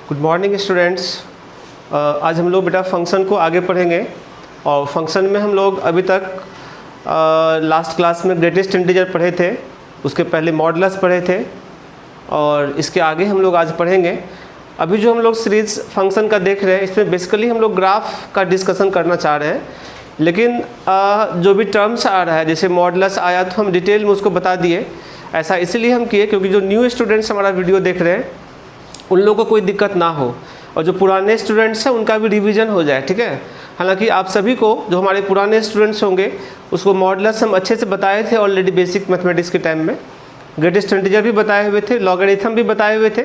Good morning students. आज हम लोग बेटा फंक्शन को आगे पढ़ेंगे और फंक्शन में हम लोग अभी तक लास्ट क्लास में ग्रेटेस्ट इंटीजर पढ़े थे, उसके पहले मॉडुलस पढ़े थे और इसके आगे हम लोग आज पढ़ेंगे। अभी जो हम लोग सीरीज़ फंक्शन का देख रहे हैं इसमें बेसिकली हम लोग ग्राफ का डिस्कशन करना चाह रहे हैं, लेकिन जो भी टर्म्स आ रहा है जैसे मॉडुलस आया तो हम डिटेल में उसको बता दिए। ऐसा इसलिए हम किए क्योंकि जो न्यू स्टूडेंट्स हमारा वीडियो देख रहे हैं उन लोगों को कोई दिक्कत ना हो और जो पुराने स्टूडेंट्स हैं उनका भी रिवीजन हो जाए, ठीक है। हालांकि आप सभी को जो हमारे पुराने स्टूडेंट्स होंगे उसको मॉडुलस हम अच्छे से बताए थे ऑलरेडी बेसिक मैथमेटिक्स के टाइम में, ग्रेटेस्ट इंटीजर भी बताए हुए थे, लॉगरिथम भी बताए हुए थे,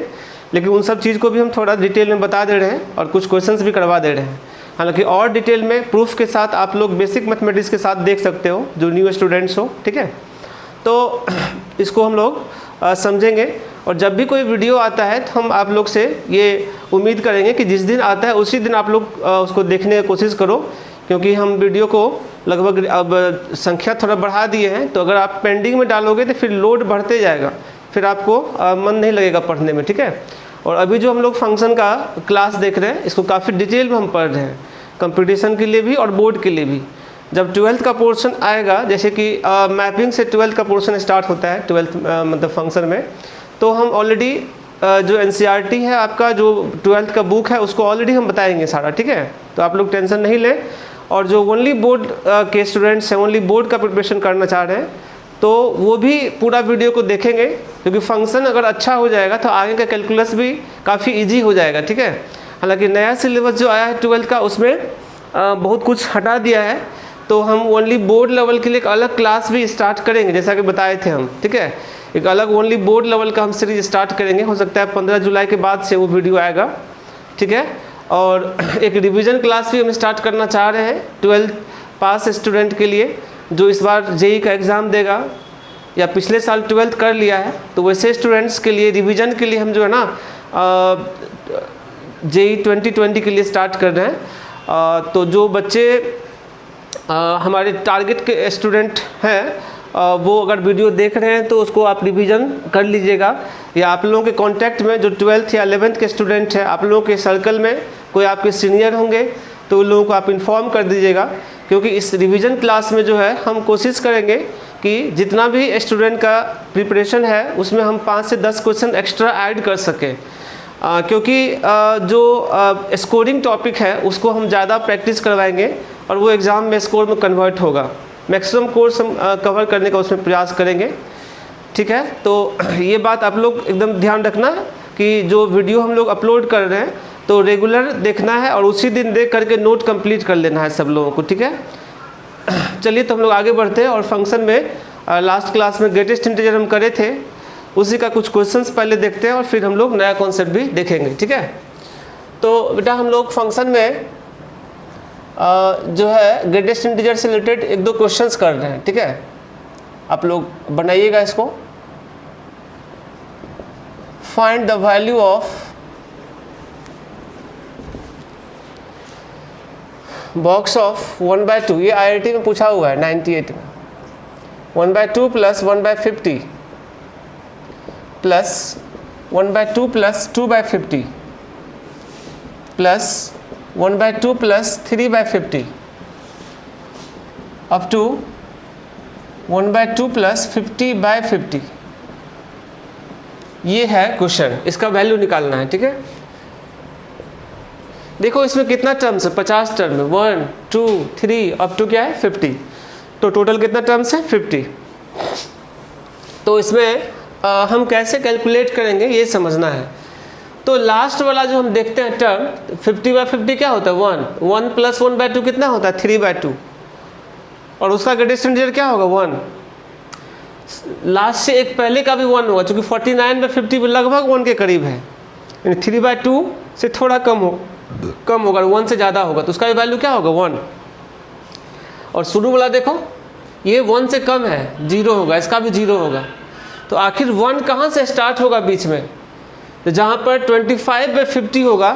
लेकिन उन सब चीज़ को भी हम थोड़ा डिटेल में बता दे रहे हैं और कुछ क्वेश्चंस भी करवा दे रहे हैं। हालांकि और डिटेल में प्रूफ के साथ आप लोग बेसिक मैथमेटिक्स के साथ देख सकते हो जो न्यू स्टूडेंट्स हो, ठीक है। तो इसको हम लोग समझेंगे और जब भी कोई वीडियो आता है तो हम आप लोग से ये उम्मीद करेंगे कि जिस दिन आता है उसी दिन आप लोग उसको देखने की कोशिश करो, क्योंकि हम वीडियो को लगभग अब संख्या थोड़ा बढ़ा दिए हैं, तो अगर आप पेंडिंग में डालोगे तो फिर लोड बढ़ते जाएगा, फिर आपको मन नहीं लगेगा पढ़ने में, ठीक है। और अभी जो हम लोग फंक्शन का क्लास देख रहे हैं इसको काफ़ी डिटेल में हम पढ़ रहे हैं, कंपटीशन के लिए भी और बोर्ड के लिए भी। जब 12th का पोर्शन आएगा, जैसे कि मैपिंग से 12th का पोर्शन स्टार्ट होता है 12th मतलब फंक्शन में, तो हम ऑलरेडी जो NCERT है आपका जो 12th का बुक है उसको ऑलरेडी हम बताएंगे सारा, ठीक है। तो आप लोग टेंशन नहीं लें। और जो ओनली बोर्ड के स्टूडेंट्स हैं, ओनली बोर्ड का प्रिपरेशन करना चाह रहे हैं, तो वो भी पूरा वीडियो को देखेंगे, क्योंकि फंक्शन अगर अच्छा हो जाएगा तो आगे का कैलकुलस भी काफ़ी ईजी हो जाएगा, ठीक है। हालांकि नया सिलेबस जो आया है 12th का उसमें बहुत कुछ हटा दिया है, तो हम ओनली बोर्ड लेवल के लिए एक अलग क्लास भी स्टार्ट करेंगे, जैसा कि बताए थे हम, ठीक है। एक अलग ओनली बोर्ड लेवल का हम सीरीज स्टार्ट करेंगे, हो सकता है 15 जुलाई के बाद से वो वीडियो आएगा, ठीक है। और एक रिवीजन क्लास भी हम स्टार्ट करना चाह रहे हैं 12th पास स्टूडेंट के लिए, जो इस बार JEE का एग्ज़ाम देगा या पिछले साल 12th कर लिया है, तो वैसे स्टूडेंट्स के लिए रिवीजन के लिए हम जो है ना JEE 2020 के लिए स्टार्ट कर रहे हैं। तो जो बच्चे हमारे टारगेट के स्टूडेंट हैं वो अगर वीडियो देख रहे हैं तो उसको आप रिवीजन कर लीजिएगा, या आप लोगों के कांटेक्ट में जो 12th या 11th के स्टूडेंट हैं, आप लोगों के सर्कल में कोई आपके सीनियर होंगे तो उन लोगों को आप इन्फॉर्म कर दीजिएगा, क्योंकि इस रिवीजन क्लास में जो है हम कोशिश करेंगे कि जितना भी स्टूडेंट का प्रिपरेशन है उसमें हम 5 से 10 क्वेश्चन एक्स्ट्रा ऐड कर सकें, क्योंकि जो स्कोरिंग टॉपिक है उसको हम ज़्यादा प्रैक्टिस करवाएंगे और वो एग्ज़ाम में स्कोर में कन्वर्ट होगा। मैक्सिमम कोर्स हम कवर करने का उसमें प्रयास करेंगे, ठीक है। तो ये बात आप लोग एकदम ध्यान रखना कि जो वीडियो हम लोग अपलोड कर रहे हैं तो रेगुलर देखना है और उसी दिन देख करके नोट कंप्लीट कर लेना है सब लोगों को, ठीक है। चलिए तो हम लोग आगे बढ़ते हैं और फंक्शन में लास्ट क्लास में ग्रेटेस्ट इंटीजर हम करे थे, उसी का कुछ क्वेश्चंस पहले देखते हैं और फिर हम लोग नया कॉन्सेप्ट भी देखेंगे, ठीक है। तो बेटा हम लोग फंक्शन में जो है ग्रेटेस्ट इंटीजर से रिलेटेड 1-2 क्वेश्चंस कर रहे हैं, ठीक है। आप लोग बनाइएगा इसको। Find the value of box of 1/2, ये IIT में पूछा हुआ है 98 में। 1/2 plus 1/50 plus 1/2 plus 2/50 plus 1/2 plus 3/50 up to 1/2 plus 50/50। ये है क्वेश्चन, इसका वैल्यू निकालना है, ठीक है। देखो इसमें कितना टर्म्स है, 50 टर्म है, 1 2 3 अप टू क्या है 50, तो टोटल कितना टर्म्स है 50। तो इसमें हम कैसे कैलकुलेट करेंगे ये समझना है। तो लास्ट वाला जो हम देखते हैं टर्म 50/50 क्या होता है 1, 1 प्लस 1/2 कितना होता है 3/2, और उसका ग्रेटेस्ट इंटीजर क्या होगा 1। लास्ट से एक पहले का भी 1 होगा, चूँकि 49/50 लगभग 1 के करीब है, यानी 3/2 से थोड़ा कम होगा, 1 से ज़्यादा होगा, तो उसका भी वैल्यू क्या होगा 1। और शुरू वाला देखो ये 1 से कम है, 0 होगा, इसका भी 0 होगा। तो आखिर 1 कहाँ से स्टार्ट होगा बीच में, तो जहाँ पर 25/50 होगा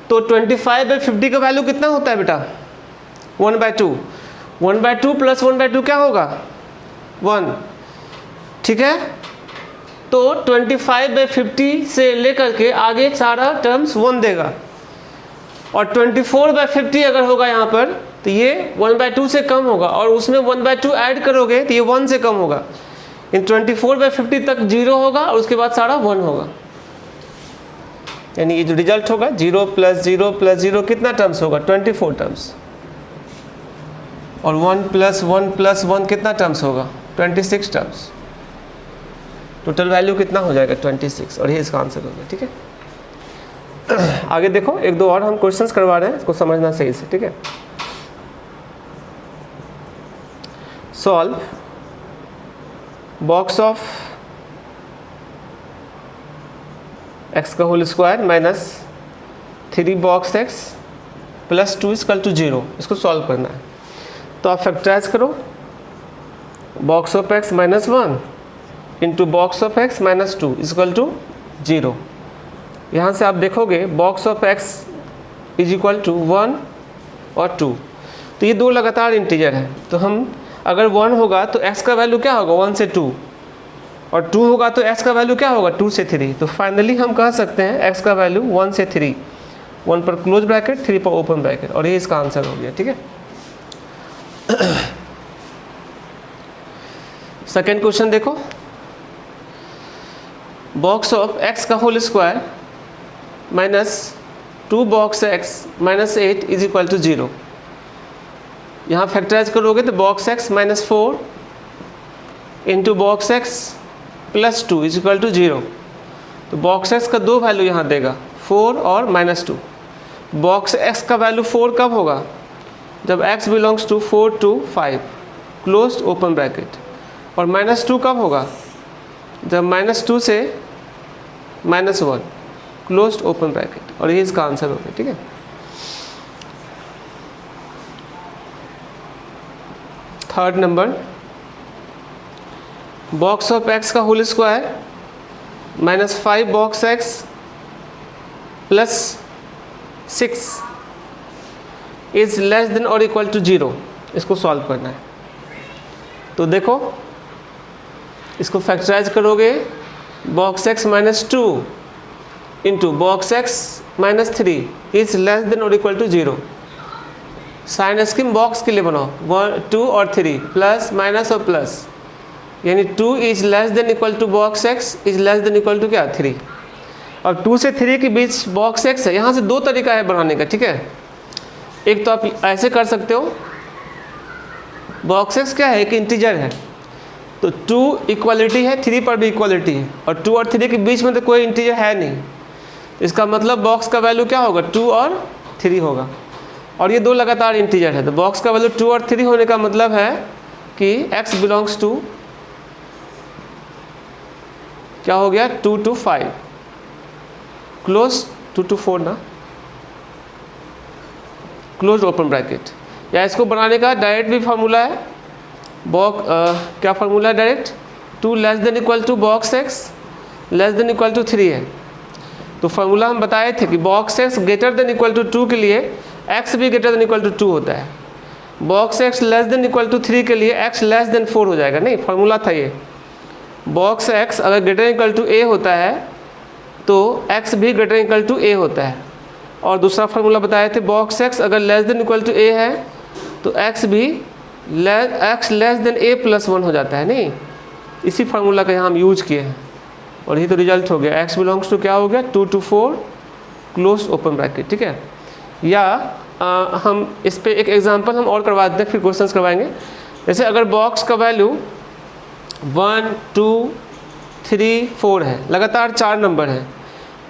तो 25/50 का वैल्यू कितना होता है बेटा 1/2, 1/2 प्लस 1/2 क्या होगा 1, ठीक है। तो 25/50 से लेकर के आगे सारा टर्म्स 1 देगा, और 24/50 अगर होगा यहाँ पर तो ये 1/2 से कम होगा, और उसमें 1/2 ऐड करोगे तो ये 1 से कम होगा। इन 24/50 तक 0 होगा और उसके बाद सारा 1 होगा, यानी ये जो रिजल्ट होगा 0 + 0 + 0 कितना टर्म्स होगा, 24 टर्म्स, और 1 + 1 + 1 कितना टर्म्स होगा, 26 टर्म्स। टोटल वैल्यू कितना हो जाएगा, 26, और ये इसका आंसर होगा। ठीक है, आगे देखो, एक दो और हम क्वेश्चंस करवा रहे हैं, इसको समझना सही से। ठीक है, सॉल्व बॉक्स ऑफ x का whole square minus 3 box x + 2 = 0, इसको सॉल्व करना है। तो आप फैक्टराइज करो, box of x - 1 into box of x - 2 = 0। यहाँ से आप देखोगे बॉक्स ऑफ x = 1 और 2, तो ये दो लगातार इंटीजर है, तो हम अगर 1 होगा तो x का वैल्यू क्या होगा, 1 से 2, और 2 होगा तो x का वैल्यू क्या होगा, 2 से 3। तो फाइनली हम कह सकते हैं x का वैल्यू 1 से 3, 1 पर क्लोज ब्रैकेट 3 पर ओपन ब्रैकेट, और ये इसका आंसर हो गया। ठीक है, सेकेंड क्वेश्चन देखो, बॉक्स ऑफ x का whole square minus 2 box x - 8 = 0। यहाँ फैक्टराइज करोगे तो box x - 4 into box x + 2 = 0। तो बॉक्स x का दो वैल्यू यहाँ देगा, 4 और -2। बॉक्स x का वैल्यू 4 कब होगा, जब x belongs to 4 to 5 closed open bracket, और -2 कब होगा, जब -2 से -1 क्लोज्ड ओपन ब्रैकेट, और ये इसका आंसर होगा। ठीक है, third number, box of x का whole square -5 box x + 6 is less than और इक्वल टू 0, इसको सॉल्व करना है। तो देखो, इसको फैक्टराइज करोगे, box x - 2 into box x - 3 is less than और equal to 0। Sign scheme box के लिए बनाओ, 1 2 और 3 प्लस माइनस और प्लस, यानी 2 is less than equal to box x is less than equal to क्या, 3। और 2 से 3 के बीच बॉक्स x है। यहाँ से दो तरीका है बनाने का। ठीक है, एक तो आप ऐसे कर सकते हो, बॉक्स x क्या है, एक इंटीजर है, तो 2 इक्वालिटी है, 3 पर भी इक्वालिटी है, और 2 और 3 के बीच में तो कोई इंटीजर है नहीं। इसका मतलब बॉक्स का वैल्यू क्या होगा, 2 और 3 होगा, और ये दो लगातार इंटीजर है। तो बॉक्स का वैल्यू 2 और 3 होने का मतलब है कि x बिलोंग्स टू क्या हो गया, 2 to 5 क्लोज, 2 to 4 ना, क्लोज ओपन ब्रैकेट। या इसको बनाने का डायरेक्ट भी फार्मूला है, क्या फार्मूला है direct, 2 less than equal to box x less than equal to 3 है। तो फार्मूला हम बताए थे कि box x greater than equal to 2 के लिए x भी ग्रेटर देन इक्वल टू 2 होता है, box x less than equal to 3 के लिए x लेस देन 4 हो जाएगा। नहीं, फार्मूला था ये, बॉक्स x अगर greater than equal to a होता है तो x भी greater than equal to a होता है। और दूसरा फार्मूला बताए थे, बॉक्स x अगर less than equal to a है तो x भी x लेस देन a + 1 हो जाता है। नहीं, इसी फार्मूला का यहाँ हम यूज किए हैं, और ये तो रिजल्ट हो गया, x बिलोंग्स टू क्या हो गया, 2 to 4 क्लोज ओपन ब्रैकेट। ठीक है, या हम इस पे एक एग्जांपल हम और करवा देते हैं, फिर क्वेश्चंस करवाएंगे। जैसे अगर बॉक्स का वैल्यू 1 2 3 4 है, लगातार 4 नंबर है,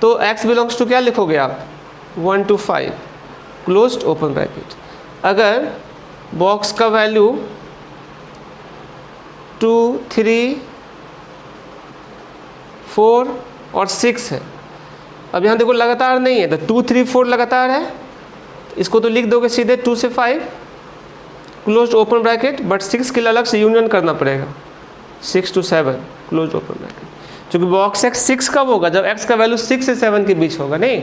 तो x बिलोंग्स टू क्या लिखोगे आप, 1 to 5 क्लोज्ड ओपन ब्रैकेट। अगर बॉक्स का वैल्यू 2 3 4 और 6 है, अब यहाँ देखो लगातार नहीं है, तो 2 3 4 लगातार है, इसको तो लिख दोगे सीधे 2 से 5 क्लोज्ड ओपन ब्रैकेट, बट 6 के लिए अलग से यूनियन करना पड़ेगा, 6 to 7 क्लोज्ड ओपन ब्रैकेट। क्योंकि बॉक्स x 6 कब होगा, जब x का वैल्यू 6 से 7 के बीच होगा। नहीं,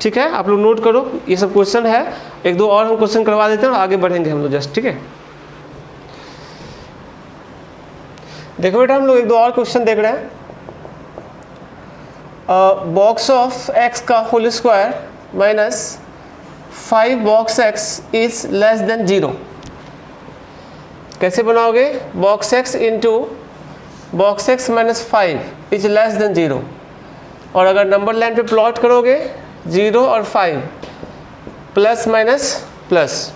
ठीक है, आप लोग नोट करो, ये सब क्वेश्चन है, एक दो और हम क्वेश्चन करवा देते हैं और आगे बढ़ेंगे हम लोग जस्ट। ठीक है, देखो बेटा हम लोग एक दो और क्वेश्चन देख रहे हैं। बॉक्स ऑफ x का whole square minus 5 box x is less than 0। कैसे बनाओगे? Box x into box x minus 5 is less than 0। और अगर नंबर लाइन पे प्लॉट करोगे 0 और 5 प्लस माइनस प्लस,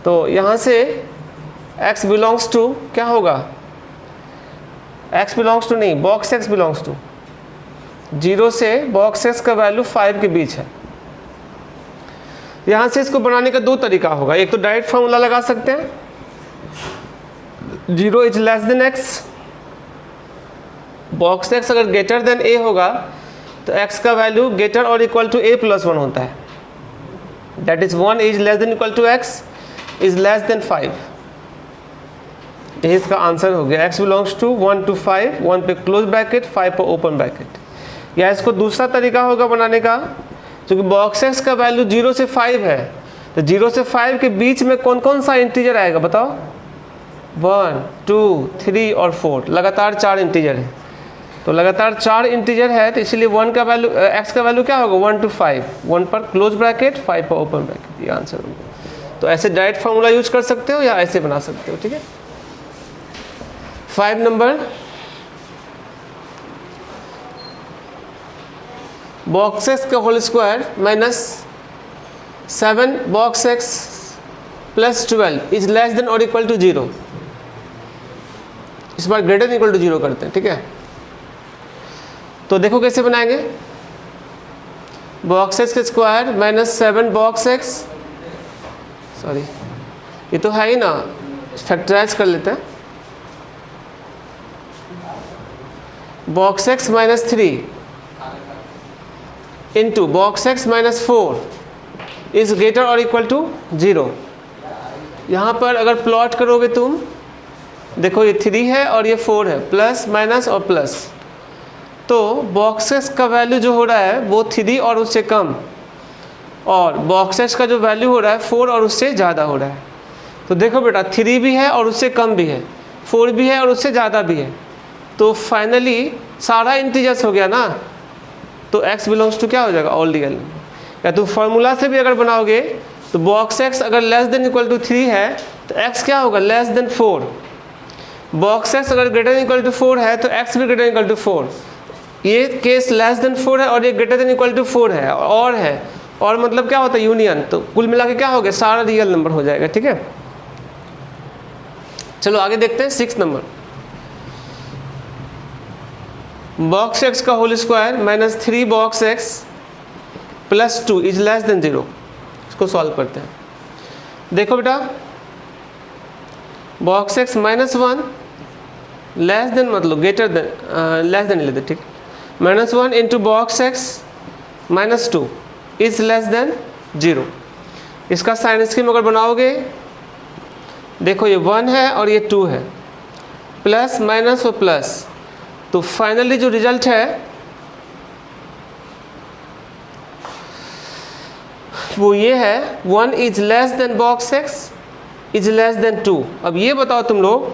तो यहाँ से x बिलोंग्स टू क्या होगा? x बिलोंग्स टू नहीं, बॉक्स x बिलोंग्स टू 0 से बॉक्स x का वैल्यू 5 के बीच है। यहाँ से इसको बनाने का दो तरीका होगा। एक तो डायरेक्ट फार्मूला लगा सकते हैं, 0 is less than x, box x अगर ग्रेटर देन a होगा तो x का वैल्यू ग्रेटर और इक्वल टू a प्लस 1 होता है। That is 1 is less than equal to x is less than 5। यही इसका आंसर हो गया। x बिलोंग्स टू 1 to 5, 1 पे क्लोज ब्रैकेट 5 पे ओपन ब्रैकेट। या इसको दूसरा तरीका होगा बनाने का, क्योंकि बॉक्स x का वैल्यू 0 से 5 है, तो 0 से 5 के बीच में कौन कौन सा इंटीजर आएगा बताओ? 1, 2, 3 और 4, लगातार 4 इंटीजर है। तो लगातार 4 इंटीजर है, तो इसलिए 1 का वैल्यू x का वैल्यू क्या होगा? 1 to 5, 1 पर क्लोज ब्रैकेट 5 पर ओपन ब्रैकेट। ये आंसर होगा। तो ऐसे डायरेक्ट फार्मूला यूज कर सकते हो या ऐसे बना सकते हो, ठीक है। 5 नंबर, बॉक्स x का whole square minus 7 box x plus 12 is less than और इक्वल टू 0। इस बार ग्रेटर देन इक्वल टू 0 करते हैं, ठीक है। तो देखो कैसे बनाएंगे? बॉक्स x का square minus 7 box x, sorry ये तो है ही ना, फैक्टराइज कर लेते हैं। Box x minus 3 into box x minus 4 is greater और इक्वल टू 0। यहाँ पर अगर प्लॉट करोगे तुम, देखो ये 3 है और ये 4 है, प्लस माइनस और प्लस, तो बॉक्स x का वैल्यू जो हो रहा है वो 3 और उससे कम, और बॉक्स x का जो वैल्यू हो रहा है 4 और उससे ज़्यादा हो रहा है। तो देखो बेटा 3 भी है और उससे कम भी है, 4 भी है और उससे ज़्यादा भी है, तो फाइनली सारा इंटीजर्स हो गया ना। तो x बिलोंग्स टू क्या हो जाएगा? All real. या तो फार्मूला से भी अगर बनाओगे तो बॉक्स x अगर लेस देन इक्वल टू 3 है तो x क्या होगा? Less than 4। बॉक्स x अगर ग्रेटर देन इक्वल टू 4 है तो x भी ग्रेटर देन इक्वल टू 4। ये केस लेस देन 4 है और ये ग्रेटर देन इक्वल टू 4 है, और मतलब क्या होता है? यूनियन। तो कुल मिला के क्या हो गया? सारा रियल नंबर हो जाएगा, ठीक है। चलो आगे देखते हैं 6 नंबर, बॉक्स x का whole square minus 3 box x plus 2 is less than 0। इसको सॉल्व करते हैं। देखो बेटा box x minus 1 less than, मतलब ग्रेटर देन, लेस देन लेते, ठीक। Minus 1 into box x minus 2 is less than 0। इसका साइन स्कीम अगर बनाओगे, देखो ये 1 है और ये 2 है, प्लस माइनस और प्लस, तो फाइनली जो रिजल्ट है वो ये है 1 is less then box x is less than 2। अब ये बताओ तुम लोग,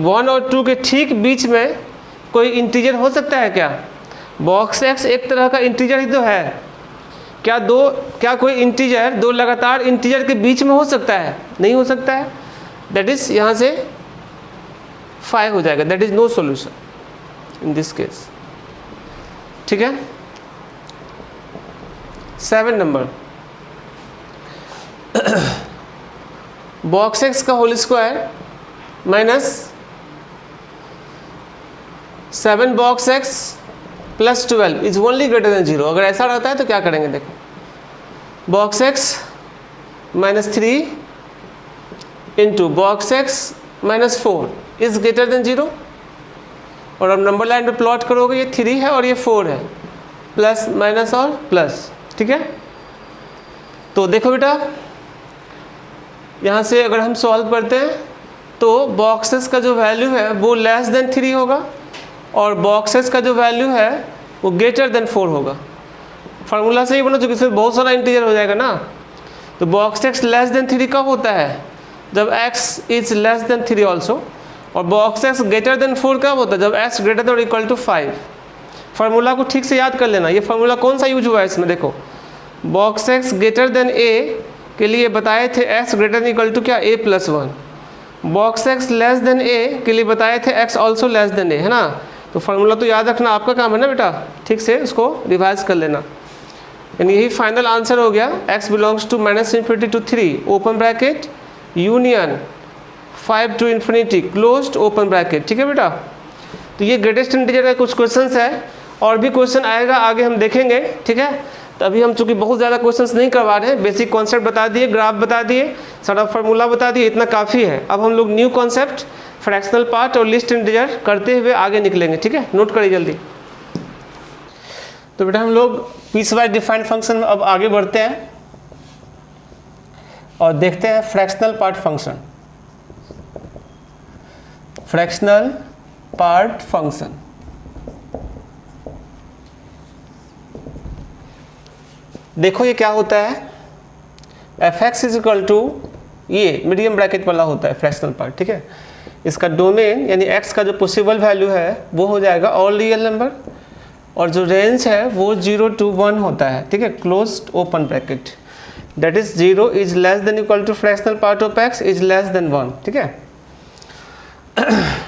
1 और 2 के ठीक बीच में कोई इंटीजर हो सकता है क्या? बॉक्स x एक तरह का इंटीजर ही तो है। क्या कोई इंटीजर दो लगातार इंटीजर के बीच में हो सकता है? नहीं हो सकता है। दैट इज यहाँ से 5 हो जाएगा। That is no solution in this case, ठीक है। 7 नंबर, बॉक्स x का whole square minus 7 box x plus 12 is only greater than 0। अगर ऐसा रहता है तो क्या करेंगे? देखो box x minus 3 into box x minus 4 is greater than 0, और अब नंबर लाइन पे प्लॉट करोगे, ये 3 है और ये 4 है, प्लस माइनस और प्लस, ठीक है। तो देखो बेटा यहाँ से अगर हम सॉल्व करते हैं तो बॉक्सेस का जो वैल्यू है वो लेस देन 3 होगा, और बॉक्सेस का जो वैल्यू है वो ग्रेटर देन 4 होगा। फार्मूला से ही बना, चूँकि इसमें बहुत सारा इंटीजर हो जाएगा ना। तो बॉक्स x लेस देन 3 कब होता है? जब x is less than 3 also. और बॉक्स x ग्रेटर देन 4 कब होता है? जब x ग्रेटर देन और इक्वल टू 5। फार्मूला को ठीक से याद कर लेना। ये फार्मूला कौन सा यूज हुआ है इसमें, देखो box x greater than a के लिए बताए थे x greater than equal to क्या a + 1, box x less than a के लिए बताए थे x also less than a, है ना। तो फार्मूला तो याद रखना आपका काम है ना बेटा, ठीक से उसको रिवाइज कर लेना। यानी यही फाइनल आंसर हो गया, x belongs to -∞ to 3 open bracket union 5 to ∞ closed open bracket, ठीक है बेटा। तो ये ग्रेटेस्ट इंटीजर का कुछ क्वेश्चंस है, और भी क्वेश्चन आएगा आगे हम देखेंगे, ठीक है। तो अभी हम चूँकि बहुत ज़्यादा क्वेश्चंस नहीं करवा रहे हैं, बेसिक कॉन्सेप्ट बता दिए, ग्राफ बता दिए, सारा फार्मूला बता दिए, इतना काफ़ी है। अब हम लोग न्यू कॉन्सेप्ट फ्रैक्शनल पार्ट और लिस्ट इंटीजर करते हुए आगे निकलेंगे, ठीक है। नोट करिए जल्दी। तो बेटा हम लोग पीस वाइज डिफाइंड फंक्शन में अब आगे बढ़ते हैं और देखते हैं fractional part function. Fractional part function देखो ये क्या होता है, f(x) ये मीडियम ब्रैकेट वाला होता है फ्रैक्शनल पार्ट, ठीक है। इसका डोमेन यानी x का जो पॉसिबल वैल्यू है वो हो जाएगा ऑल रियल नंबर, और जो रेंज है वो 0 to 1 होता है, ठीक है, closed open bracket. That is 0 is less than equal to fractional part of x is less than 1, ठीक है।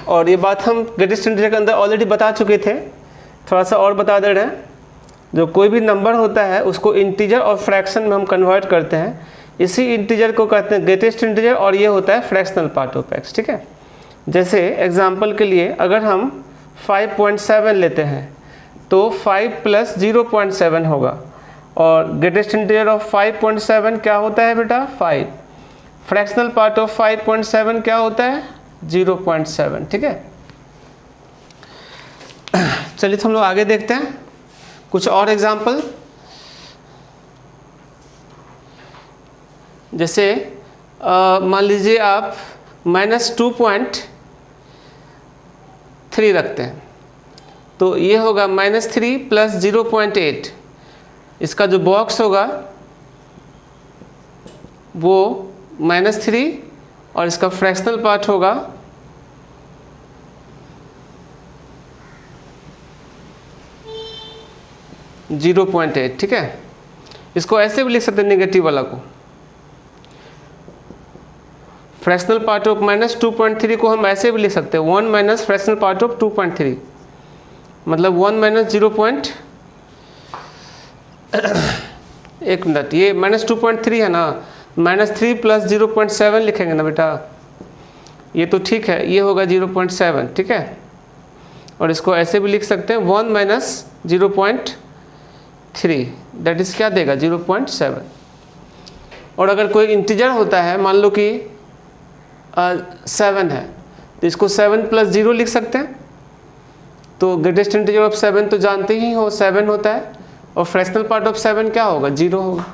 और ये बात हम ग्रेटेस्ट इंटीजर के अंदर ऑलरेडी बता चुके थे, थोड़ा सा और बता दे रहे हैं। जो कोई भी नंबर होता है उसको इंटीजर और फ्रैक्शन में हम कन्वर्ट करते हैं, इसी इंटीजर को कहते हैं ग्रेटेस्ट इंटीजर, और ये होता है फ्रैक्शनल पार्ट ऑफ x, ठीक है। जैसे एग्जांपल के लिए अगर हम 5.7 लेते हैं तो 5 + 0.7 होगा, और ग्रेटेस्ट इंटीजर ऑफ 5.7 क्या होता है बेटा 5, फ्रैक्शनल पार्ट ऑफ 5.7 क्या होता है 0.7, ठीक है। चलिए तो हम लोग आगे देखते हैं कुछ और एग्जाम्पल। जैसे मान लीजिए आप -2.3 रखते हैं, तो ये होगा -3 + 0.8, इसका जो बॉक्स होगा वो -3 और इसका फ्रैक्शनल पार्ट होगा 0.8, ठीक है। इसको ऐसे भी लिख सकते हैं नेगेटिव वाला को, फ्रैक्शनल पार्ट ऑफ -2.3 को हम ऐसे भी लिख सकते हैं 1 - फ्रैक्शनल पार्ट ऑफ 2.3, मतलब 1 - 0. एक मिनट, ये -2.3 है ना, -3 + 0.7 लिखेंगे ना बेटा, ये तो ठीक है, ये होगा 0.7, ठीक है। और इसको ऐसे भी लिख सकते हैं 1 - 0.3, दैट इज क्या देगा 0.7। और अगर कोई इंटीजर होता है, मान लो कि 7 है, तो इसको 7 + 0 लिख सकते हैं। तो ग्रेटेस्ट इंटीजर ऑफ 7 तो जानते ही हो 7 होता है, और फ्रैक्शनल पार्ट ऑफ 7 क्या होगा 0 होगा।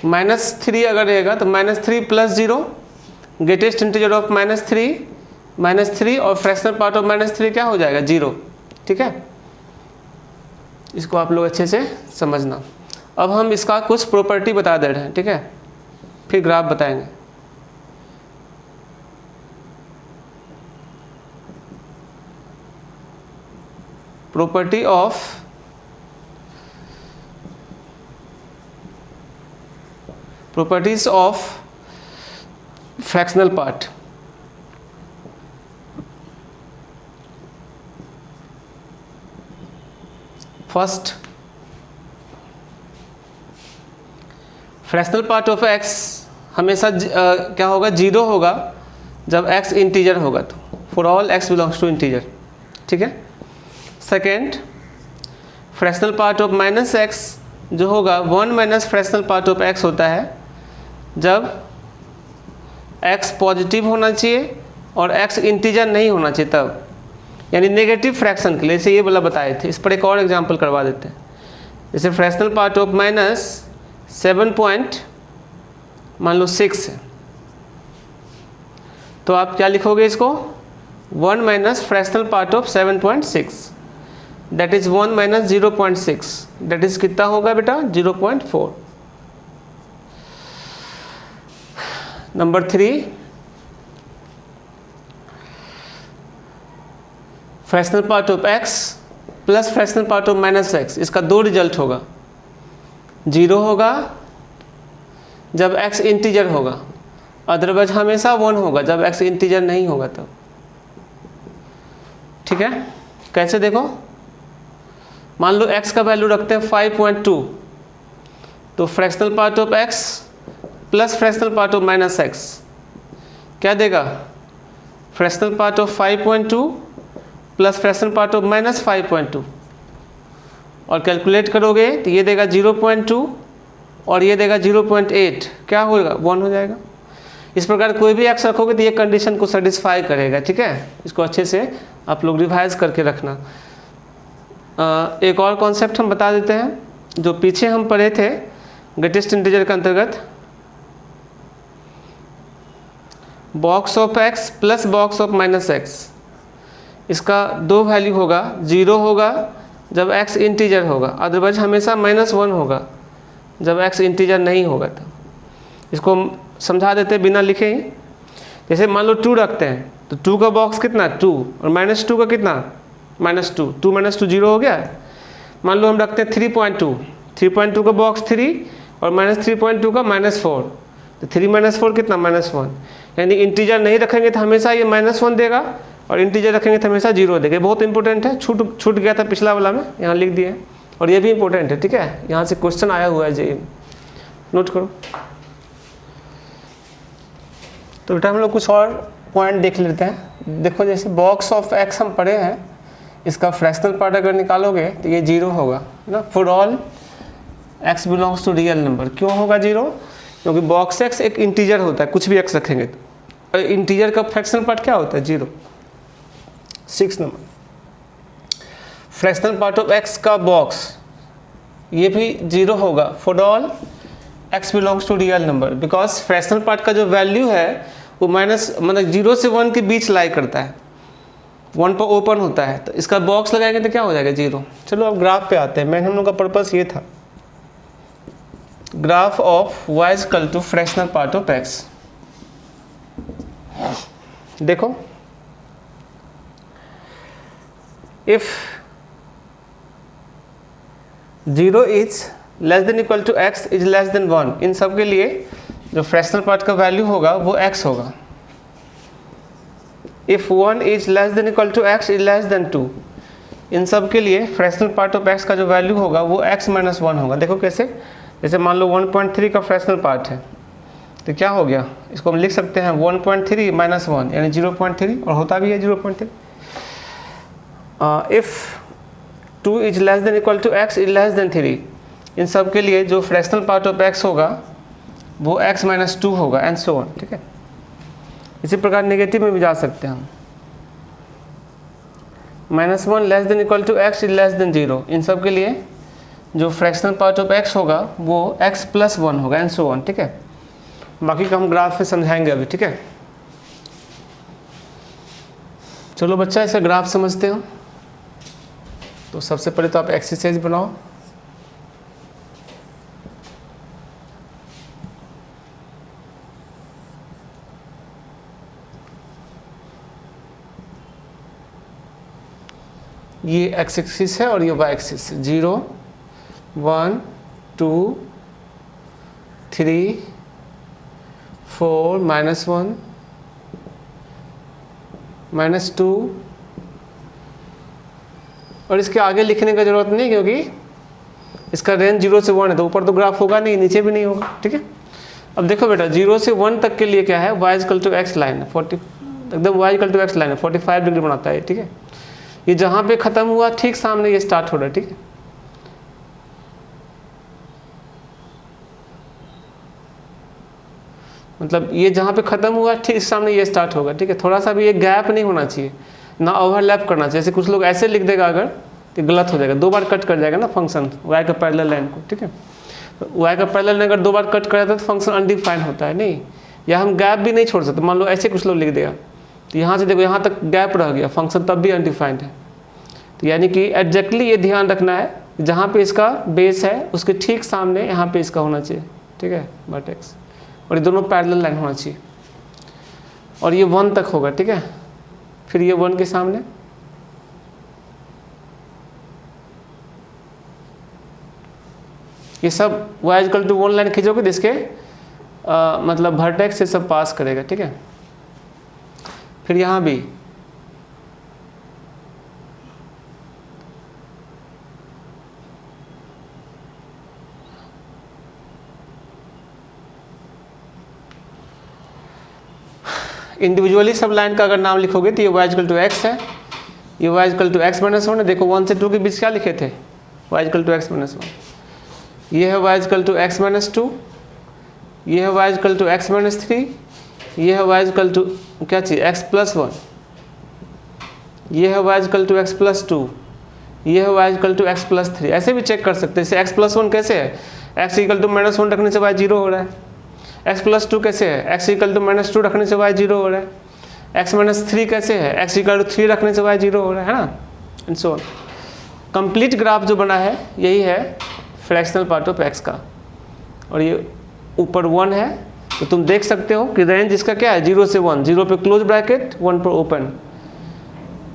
-3 अगर रहेगा तो -3 + 0, ग्रेटेस्ट इंटीजर ऑफ -3 और फ्रैक्शनल पार्ट ऑफ -3 क्या हो जाएगा 0, ठीक है। इसको आप लोग अच्छे से समझना। अब हम इसका कुछ प्रॉपर्टी बता दे रहे हैं, ठीक है, फिर ग्राफ बताएंगे। Properties of fractional part. First, fractional part of x हमेशा क्या होगा 0 होगा जब x इंटीजर होगा, तो for all x belongs to integer, ठीक है। Second, fractional part of -x जो होगा 1 - फ्रैक्शनल पार्ट ऑफ x होता है जब x पॉजिटिव होना चाहिए और x इंटीजर नहीं होना चाहिए, तब यानी नेगेटिव फ्रैक्शन के लिए। जैसे ये वाला बताए थे, इस पर एक और एग्जांपल करवा देते हैं। जैसे फ्रैक्शनल पार्ट ऑफ -7.6 है, तो आप क्या लिखोगे इसको 1 - fractional part of 7.6, that is 1 - 0.6, that is कितना होगा बेटा 0.4। Number 3, fractional part of x plus fractional part of minus x, इसका दो रिजल्ट होगा। 0 होगा जब x इंटीजर होगा, अदरवाइज हमेशा 1 होगा जब x इंटीजर नहीं होगा तब। ठीक है, कैसे देखो, मान लो x का वैल्यू रखते हैं 5.2, तो fractional part of x plus fractional part of minus x क्या देगा? Fractional part of 5.2 plus fractional part of minus 5.2, और कैलकुलेट करोगे तो ये देगा 0.2 और ये देगा 0.8, क्या होगा? 1 हो जाएगा। इस प्रकार कोई भी x रखोगे तो ये कंडीशन को सेटिस्फाई करेगा। ठीक है, इसको अच्छे से आप लोग रिवाइज करके रखना। एक और कॉन्सेप्ट हम बता देते हैं, जो पीछे हम पढ़े थे ग्रेटेस्ट इंटीजर के अंतर्गत, box of x plus box of minus x, इसका दो वैल्यू होगा। 0 होगा जब x इंटीजर होगा, अदरवाइज हमेशा -1 होगा जब x इंटीजर नहीं होगा। तो इसको हम समझा देते हैं बिना लिखे ही। जैसे मान लो 2 रखते हैं तो 2 का बॉक्स कितना? 2, और -2 का कितना? -2, 2 - 2 0 हो गया। मान लो हम रखते हैं 3.2, 3.2 का बॉक्स 3 और -3.2 का -4, तो 3 - 4 कितना? -1। यानी इंटीजर नहीं रखेंगे तो हमेशा ये -1 देगा, और इंटीजर रखेंगे तो हमेशा 0 देगा। बहुत इंपॉर्टेंट है, छूट गया था पिछला वाला में, यहाँ लिख दिए, और ये भी इंपॉर्टेंट है। ठीक है, यहाँ से क्वेश्चन आया हुआ है जी, नोट करो। तो बेटा हम लोग कुछ और पॉइंट देख लेते हैं। देखो जैसे बॉक्स ऑफ x हम पढ़े हैं, इसका फ्रैक्शनल पार्ट अगर निकालोगे तो ये 0 होगा ना, for all x belongs to real number. क्यों होगा 0? क्योंकि बॉक्स x एक इंटीजर होता है, कुछ भी x रखेंगे तो। इंटीजर का फ्रैक्शनल पार्ट क्या होता है? 0। 6 number fractional part of x का बॉक्स ये भी 0 होगा for all x belongs to real number, because fractional part का जो वैल्यू है वो मतलब 0 से 1 के बीच लाई करता है, 1 पर ओपन होता है। तो इसका बॉक्स लगाएंगे तो क्या हो जाएगा? 0। चलो अब ग्राफ पे आते हैं। मैंने हम लोग का पर्पस ये था, graph of y equal to fractional part of x। देखो if 0 is less than equal to x is less than 1, इन सब के लिए जो फ्रैक्शनल पार्ट का वैल्यू होगा वो x होगा। If 1 is less than equal to x is less than 2, इन सब के लिए फ्रैक्शनल पार्ट ऑफ x का जो वैल्यू होगा वो x - 1 होगा। देखो कैसे, जैसे मान लो 1.3 का फ्रैक्शनल पार्ट है तो क्या हो गया? इसको हम लिख सकते हैं 1.3 - 1 यानी 0.3, और होता भी है 0.3। If 2 is less than equal to x is less than 3, इन सब के लिए जो फ्रैक्शनल पार्ट ऑफ x होगा वो x - 2 होगा, एंड सो ऑन। ठीक है, इसी प्रकार नेगेटिव में भी जा सकते हैं हम। -1 less than equal to x is less than 0, इन सब के लिए जो फ्रैक्शनल पार्ट ऑफ x होगा वो x + 1 होगा, एंड सो ऑन। ठीक है, बाकी का हम ग्राफ पे समझाएंगे अभी। ठीक है, चलो बच्चा इसे ग्राफ समझते हो। तो सबसे पहले तो आप एक्सरसाइज बनाओ। ये एक्स एक्सिस है और ये वाई एक्सिस है। 0 1 2 3 4 -1 -2, और इसके आगे लिखने का जरूरत नहीं क्योंकि इसका रेंज 0 से 1 है, तो ऊपर तो ग्राफ होगा नहीं, नीचे भी नहीं होगा। ठीक है, अब देखो बेटा 0 से 1 तक के लिए क्या है? y = x लाइन है, 40 एकदम y = x लाइन है, 45 डिग्री बनाता है। ठीक है, ये जहाँ पे ख़त्म हुआ ठीक सामने ये स्टार्ट हो रहा है। ठीक है, मतलब ये जहाँ पे ख़त्म हुआ ठीक सामने ये स्टार्ट होगा। ठीक है, थोड़ा सा भी ये गैप नहीं होना चाहिए, ना ओवरलैप करना चाहिए। जैसे कुछ लोग ऐसे लिख देगा अगर तो गलत हो जाएगा, 2 बार कट कर जाएगा ना फंक्शन y का पैरेलल लाइन को। ठीक है, तो y का पैरेलल लाइन अगर 2 बार कट कर जाता है तो फंक्शन अनडिफाइंड होता है। नहीं, या हम गैप भी नहीं छोड़ सकते। मान लो ऐसे कुछ लोग लिख देगा तो यहाँ से देखो यहाँ तक गैप रह गया, फंक्शन तब भी अनडिफाइंड है। तो यानी कि एग्जैक्टली ये ध्यान रखना है, जहाँ पे इसका बेस है उसके ठीक सामने यहाँ पे इसका होना चाहिए। ठीक है, वर्टेक्स, और ये दोनों पैरेलल लाइन होना चाहिए, और ये 1 तक होगा। ठीक है, फिर ये 1 के सामने ये सब y इक्वल टू 1 लाइन खींचोगे तो इसके मतलब वर्टेक्स से सब पास करेगा, ठीक है। फिर यहाँ भी इंडिविजुअली सब लाइन का अगर नाम लिखोगे तो ये y इक्वल टू x है, ये y equal to x minus 1 है। देखो 1 से 2 के बीच क्या लिखे थे, y equal to x minus 1। ये है y equal to x minus 2, ये है y equal to x minus 3, ये है y इक्वल टू क्या चीज़ x प्लस 1, ये है y equal to x plus 2, ये है y equal to x plus 3। ऐसे भी चेक कर सकते हैं। जैसे x प्लस 1 कैसे है, x इक्वल टू माइनस 1 रखने से y 0 हो रहा है। x प्लस 2 कैसे है, x इक्वल टू माइनस 2 रखने से y 0 हो रहा है। x माइनस 3 कैसे है, x इक्वल टू 3 रखने से y 0 हो रहा है ना, and so on. Complete graph जो बना है यही है फ्रैक्शनल पार्ट ऑफ x का, और ये ऊपर 1 है तो तुम देख सकते हो कि रेंज इसका क्या है 0 से 1, 0 पे क्लोज ब्रैकेट 1 पर ओपन।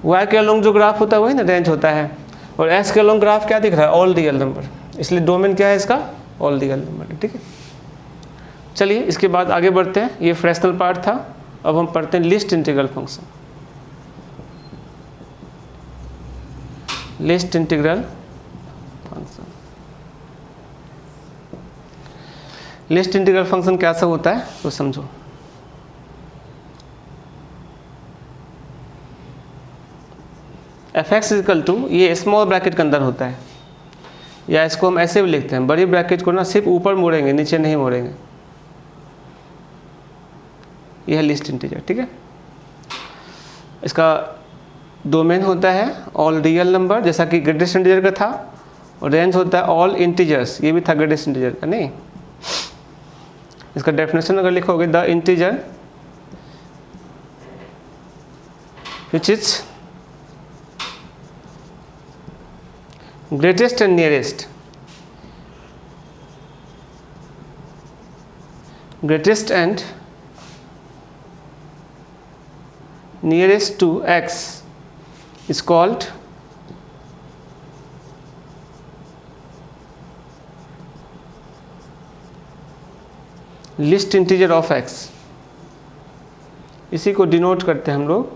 y के अलोंग जो ग्राफ होता है वही ना रेंज होता है, और s के अलोंग ग्राफ क्या दिख रहा है, ऑल रियल नंबर, इसलिए डोमेन क्या है इसका, ऑल रियल नंबर, ठीक है। चलिए इसके बाद आगे बढ़ते हैं, ये फ्रैक्शनल पार्ट था। अब हम पढ़ते हैं list integral function. List integral function, list integral function कैसा होता है तो समझो। f(x) इक्वल टू, ये स्मॉल ब्रैकेट के अंदर होता है, या इसको हम ऐसे भी लिखते हैं, बड़ी ब्रैकेट को ना सिर्फ ऊपर मोड़ेंगे, नीचे नहीं मोड़ेंगे। यह है लिस्ट इंटीजर, ठीक है। इसका डोमेन होता है ऑल रियल नंबर, जैसा कि ग्रेटेस्ट इंटीजर का था, और रेंज होता है ऑल इंटीजर्स, ये भी था ग्रेटेस्ट इंटीजर का, नहीं। इसका डेफिनेशन अगर लिखोगे, the integer which is greatest and nearest, greatest and nearest to x is called list integer of x। इसी को डिनोट करते हैं हम लोग,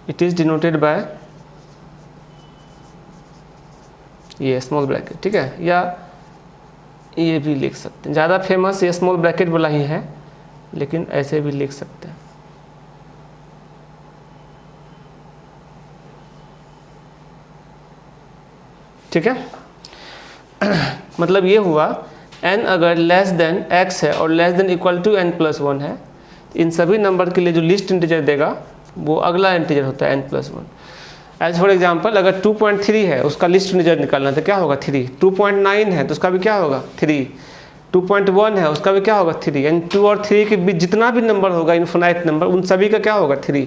इट इज डिनोटेड बाय ये स्मॉल ब्रैकेट, ठीक है, या ये भी लिख सकते हैं। ज़्यादा फेमस ये स्मॉल ब्रैकेट वाला ही है, लेकिन ऐसे भी लिख सकते हैं, ठीक है। मतलब ये हुआ n अगर लेस देन x है और less than equal to n plus 1 है, इन सभी नंबर के लिए जो लिस्ट इंटीजर देगा वो अगला इंटीजर होता है n plus 1। As for example अगर 2.3 है उसका लिस्ट इंटीजर निकालना तो क्या होगा 3, 2.9 है तो उसका भी क्या होगा 3, 2.1 है उसका भी क्या होगा 3, यानी 2 और 3 के बीच जितना भी नंबर होगा इनफिनाइट नंबर, उन सभी का क्या होगा 3।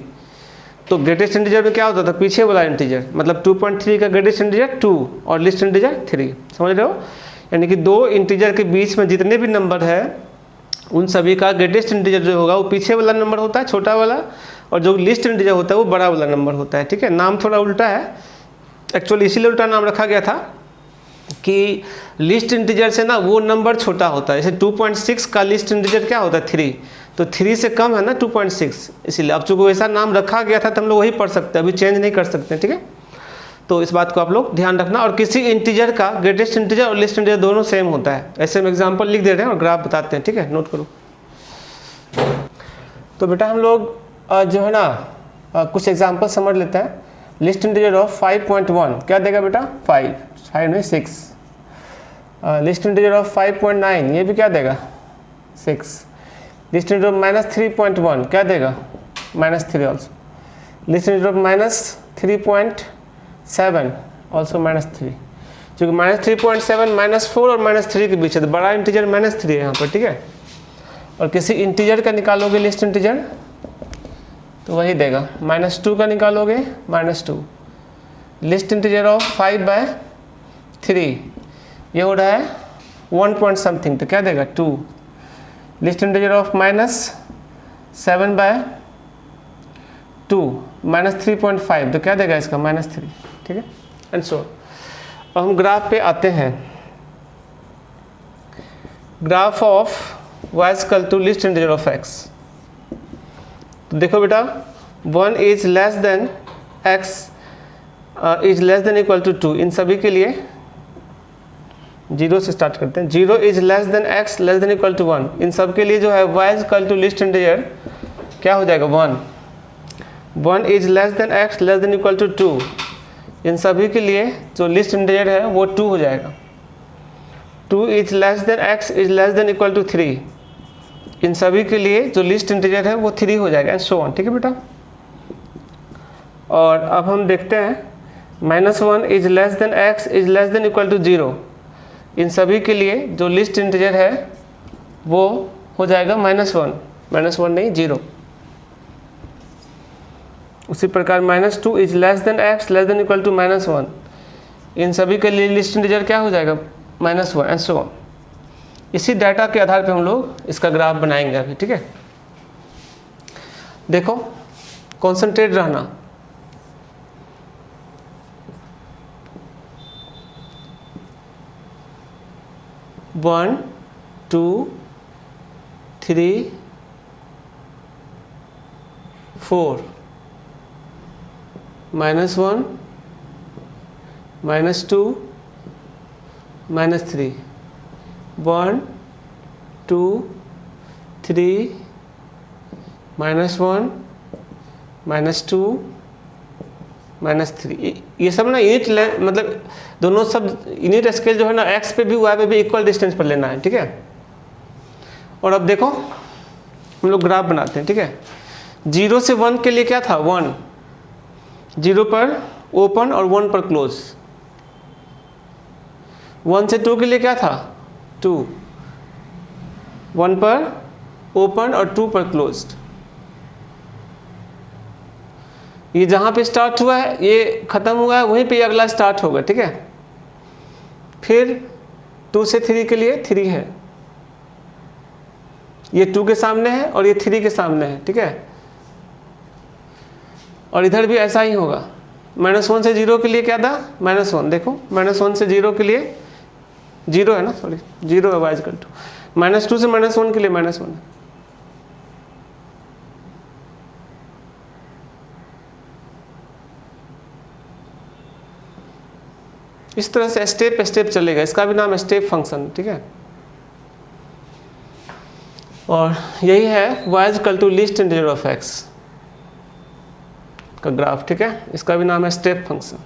तो ग्रेटेस्ट इंटीजर में क्या होता था, पीछे वाला इंटीजर, मतलब 2.3 का ग्रेटेस्ट इंटीजर 2 और लिस्ट इंटीजर 3, समझ रहे हो। यानी कि दो इंटीजर के बीच में जितने भी नंबर है उन सभी का ग्रेटेस्ट इंटीजर जो होगा वो पीछे वाला नंबर होता है, छोटा वाला, और जो लिस्ट इंटीजर होता है वो बड़ा वाला नंबर होता है, ठीक है। नाम थोड़ा उल्टा है, एक्चुअली इसीलिए उल्टा नाम रखा गया था कि लिस्ट इंटीजर से ना वो नंबर छोटा होता है। जैसे 2.6 का लिस्ट इंटीजर क्या होता है 3, तो 3 से कम है ना 2.6, इसीलिए अब चूँकि वैसा नाम रखा गया था तो हम लोग वही पढ़ सकते हैं, अभी चेंज नहीं कर सकते, ठीक है। तो इस बात को आप लोग ध्यान रखना। और किसी इंटीजर का ग्रेटेस्ट इंटीजर और लिस्ट इंटीजर दोनों सेम होता है, ऐसे हम एग्जांपल लिख दे रहे हैं और ग्राफ बताते हैं, ठीक है, नोट करो। तो बेटा हम लोग जो है ना कुछ एग्जांपल समझ लेते हैं। लिस्ट इंटीजर ऑफ 5.1 क्या देगा बेटा 5 नहीं 6। लिस्ट इंटीजर ऑफ 5.9 ये भी क्या देगा 6। लिस्ट इंटीजर ऑफ -3.1 क्या देगा -3 also. List integer of -3.7 also -3, क्योंकि -3.7 -4 और -3 के बीच है, तो बड़ा इंटीजर -3 है यहाँ पर, ठीक है। और किसी इंटीजर का निकालोगे लिस्ट इंटीजर तो वही देगा, -2 का निकालोगे -2। लिस्ट इंटीजर ऑफ 5/3 ये हो रहा है 1 पॉइंट समथिंग, तो क्या देगा 2। लिस्ट इंटीजर ऑफ -7/2 -3.5 तो क्या देगा इसका -3, ठीक है, एंड सो। अब हम ग्राफ पे आते हैं। Graph of y is equal to least integer of x। तो देखो बेटा 1 is less than x is less than equal to 2, इन सभी के लिए 0 से स्टार्ट करते हैं। 0 is less than x less than equal to 1, इन सब के लिए जो है y is equal to least integer क्या हो जाएगा 1। 1 is less than x less than equal to 2, इन सभी के लिए जो लिस्ट इंटीजर है वो 2 हो जाएगा। 2 is less than x is less than equal to 3, इन सभी के लिए जो लिस्ट इंटीजर है वो 3 हो जाएगा, एंड सो ऑन। ठीक है बेटा। और अब हम देखते हैं -1 is less than x is less than equal to 0, इन सभी के लिए जो लिस्ट इंटीजर है वो हो जाएगा -1 नहीं 0। उसी प्रकार -2 is less than x less than equal to -1, इन सभी के लिए लिस्ट इंटीजर क्या हो जाएगा -1, एंड सो ऑन। इसी डाटा के आधार पे हम लोग इसका ग्राफ बनाएंगे अभी। ठीक है, देखो कॉन्सेंट्रेट रहना। वन 2 3 4 -1 -2 -3 1 2 3 -1 -2 -3, ये सब ना यूनिट मतलब दोनों सब यूनिट स्केल जो है ना x पे भी y पे भी इक्वल डिस्टेंस पर लेना है। ठीक है, और अब देखो हम लोग ग्राफ बनाते हैं। ठीक है, 0 से 1 के लिए क्या था 1, 0 पर ओपन और 1 पर क्लोज। 1 से 2 के लिए क्या था 2, 1 पर ओपन और 2 पर क्लोज्ड। ये जहाँ पे स्टार्ट हुआ है ये ख़त्म हुआ है, वहीं पे अगला स्टार्ट होगा। ठीक है, फिर 2 से 3 के लिए 3 है, ये 2 के सामने है और ये 3 के सामने है। ठीक है, और इधर भी ऐसा ही होगा। -1 से 0 के लिए क्या था -1, देखो -1 से 0 के लिए 0 है ना, सॉरी 0 है y इक्वल टू, -2 से -1 के लिए -1 है। इस तरह से स्टेप स्टेप चलेगा, इसका भी नाम है स्टेप फंक्शन। ठीक है, और यही है y equal to least integer of x का ग्राफ। ठीक है, इसका भी नाम है स्टेप फंक्शन।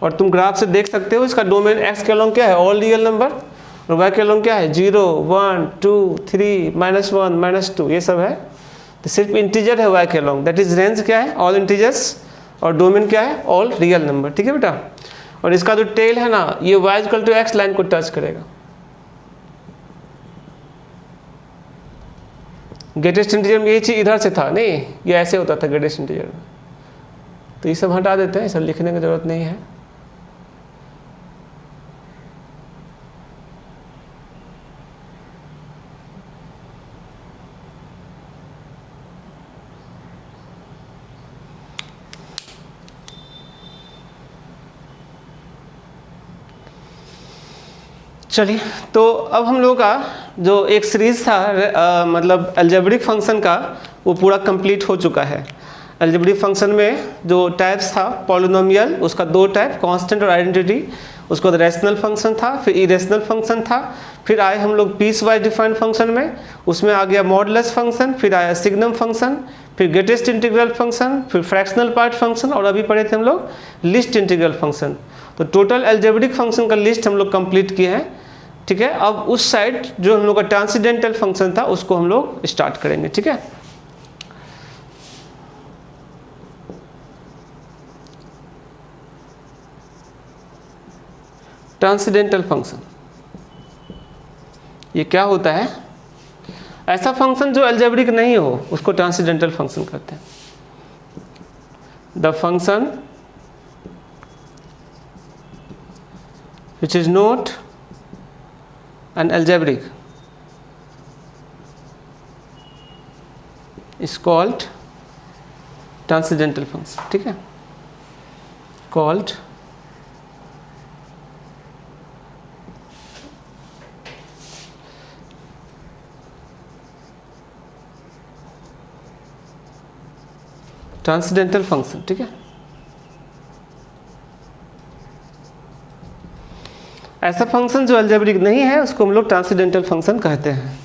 और तुम ग्राफ से देख सकते हो इसका डोमेन x के अलोंग क्या है ऑल रियल नंबर, और y के अलोंग क्या है 0 1 2 3 -1 -2, ये सब है। तो सिर्फ इंटीजर है y के अलोंग, दैट इज रेंज क्या है ऑल इंटीजर्स, और डोमेन क्या है ऑल रियल नंबर। ठीक है बेटा, और इसका जो टेल है ना ये y equal to x line को टच करेगा। ग्रेटेस्ट इंटीजर में यही चीज़ इधर से था, नहीं ये ऐसे होता था ग्रेटेस्ट इंटीजर में। तो ये सब हटा देते हैं, ये सब लिखने की जरूरत नहीं है। चलिए, तो अब हम लोग का जो एक सीरीज़ था मतलब अलजेब्रिक फंक्शन का, वो पूरा कंप्लीट हो चुका है। अलजेब्रिक फंक्शन में जो टाइप्स था पॉलिनोमियल, उसका 2 टाइप, कांस्टेंट और आइडेंटिटी। उसको रैशनल फंक्शन था, फिर इरेशनल फंक्शन था, फिर आए हम लोग पीस वाइज डिफाइंड फंक्शन में, उसमें आ गया मॉडुलस फंक्शन, फिर आया सिग्नम फंक्शन, फिर ग्रेटेस्ट इंटीग्रल फंक्शन, फिर फ्रैक्शनल पार्ट फंक्शन, और अभी पढ़े थे हम लोग लिस्ट इंटीग्रल फंक्शन। तो टोटल अलजेब्रिक फंक्शन का लिस्ट हम लोग कंप्लीट किए हैं। ठीक है, अब उस साइड जो हम लोग का ट्रांसेंडेंटल फंक्शन था उसको हम लोग स्टार्ट करेंगे। ठीक है, ट्रांसेंडेंटल फंक्शन ये क्या होता है, ऐसा फंक्शन जो अलजेब्रिक नहीं हो उसको ट्रांसेंडेंटल फंक्शन कहते हैं। The function which is not an algebraic is called transcendental function। ठीक है, called ट्रांसडेंटल फंक्शन, ठीक है। ऐसा फंक्शन जो अलजेब्रिक नहीं है उसको हम लोग ट्रांसडेंटल फंक्शन कहते हैं।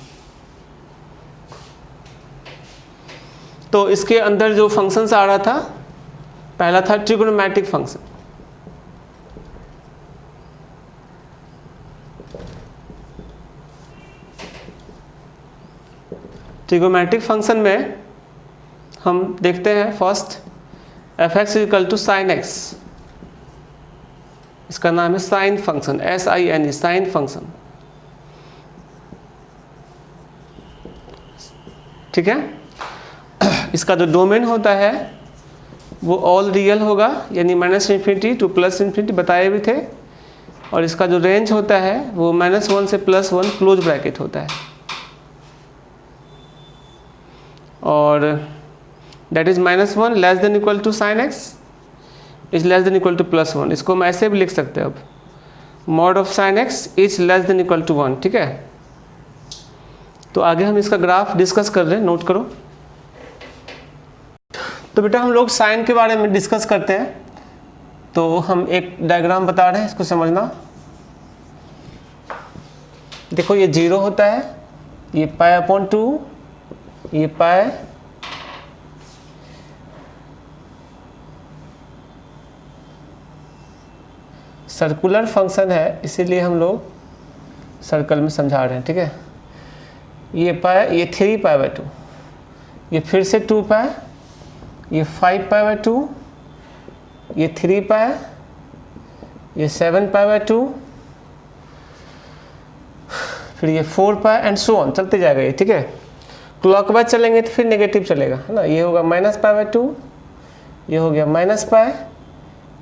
तो इसके अंदर जो फंक्शंस आ रहा था, पहला था ट्रिगोनोमेट्रिक फंक्शन। ट्रिगोनोमेट्रिक फंक्शन में हम देखते हैं first f x equal to sine x, इसका नाम है sine function, SINE, sine function, ठीक है। इसका जो डोमेन होता है वो ऑल रियल होगा, यानी -∞ टू +∞ बताए भी थे, और इसका जो रेंज होता है वो -1 से +1 क्लोज ब्रैकेट होता है, और that is -1 less than equal to sine x is less than equal to +1। इसको हम ऐसे भी लिख सकते हैं, अब mod of sine x is less than equal to 1, ठीक है। तो आगे हम इसका ग्राफ डिस्कस कर रहे हैं, नोट करो। तो बेटा हम लोग साइन के बारे में डिस्कस करते हैं, तो हम एक डायग्राम बता रहे हैं, इसको समझना। देखो ये 0 होता है, ये π/2, ये पाई, सर्कुलर फंक्शन है इसीलिए हम लोग सर्कल में समझा रहे हैं, ठीक है। ये पाई, ये 3π/2, ये फिर से 2π, ये 5π/2, ये 3π, ये 7π/2, फिर ये 4π एंड सो ऑन, चलते जाएगा ये, ठीक है। क्लॉकवाइज चलेंगे तो फिर नेगेटिव चलेगा, है ना। ये होगा -π/2, ये हो गया -π,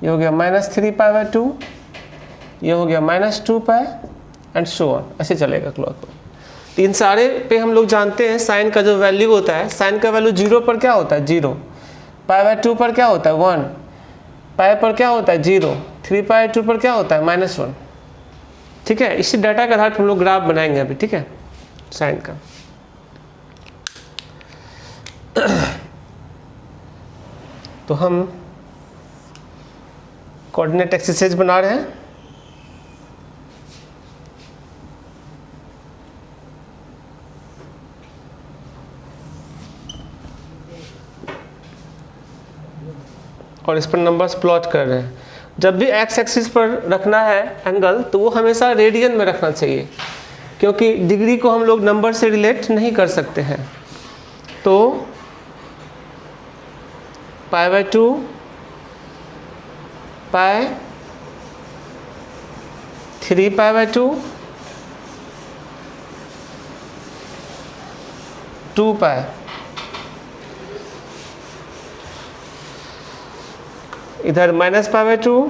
ये हो गया -3π/2, ये हो गया -2π एंड सो ऑन, ऐसे चलेगा क्लॉकवाइज। तो इन सारे पे हम लोग जानते हैं साइन का जो वैल्यू होता है, साइन का वैल्यू 0 पर क्या होता है 0, π/2 पर क्या होता है 1, π पर क्या होता है 0, 3π/2 पर क्या होता है -1, ठीक है। इसी डाटा के आधार पर हम लोग ग्राफ बनाएंगे अभी, ठीक है, साइन का। तो हम कोऑर्डिनेट एक्सरसाइज बना रहे हैं। और इस पर नंबर्स प्लॉट कर रहे हैं। जब भी एक्स एक्सिस पर रखना है एंगल तो वो हमेशा रेडियन में रखना चाहिए, क्योंकि डिग्री को हम लोग नंबर से रिलेट नहीं कर सकते हैं। तो π/2, पाई, 3π/2, 2π, इधर -π/2,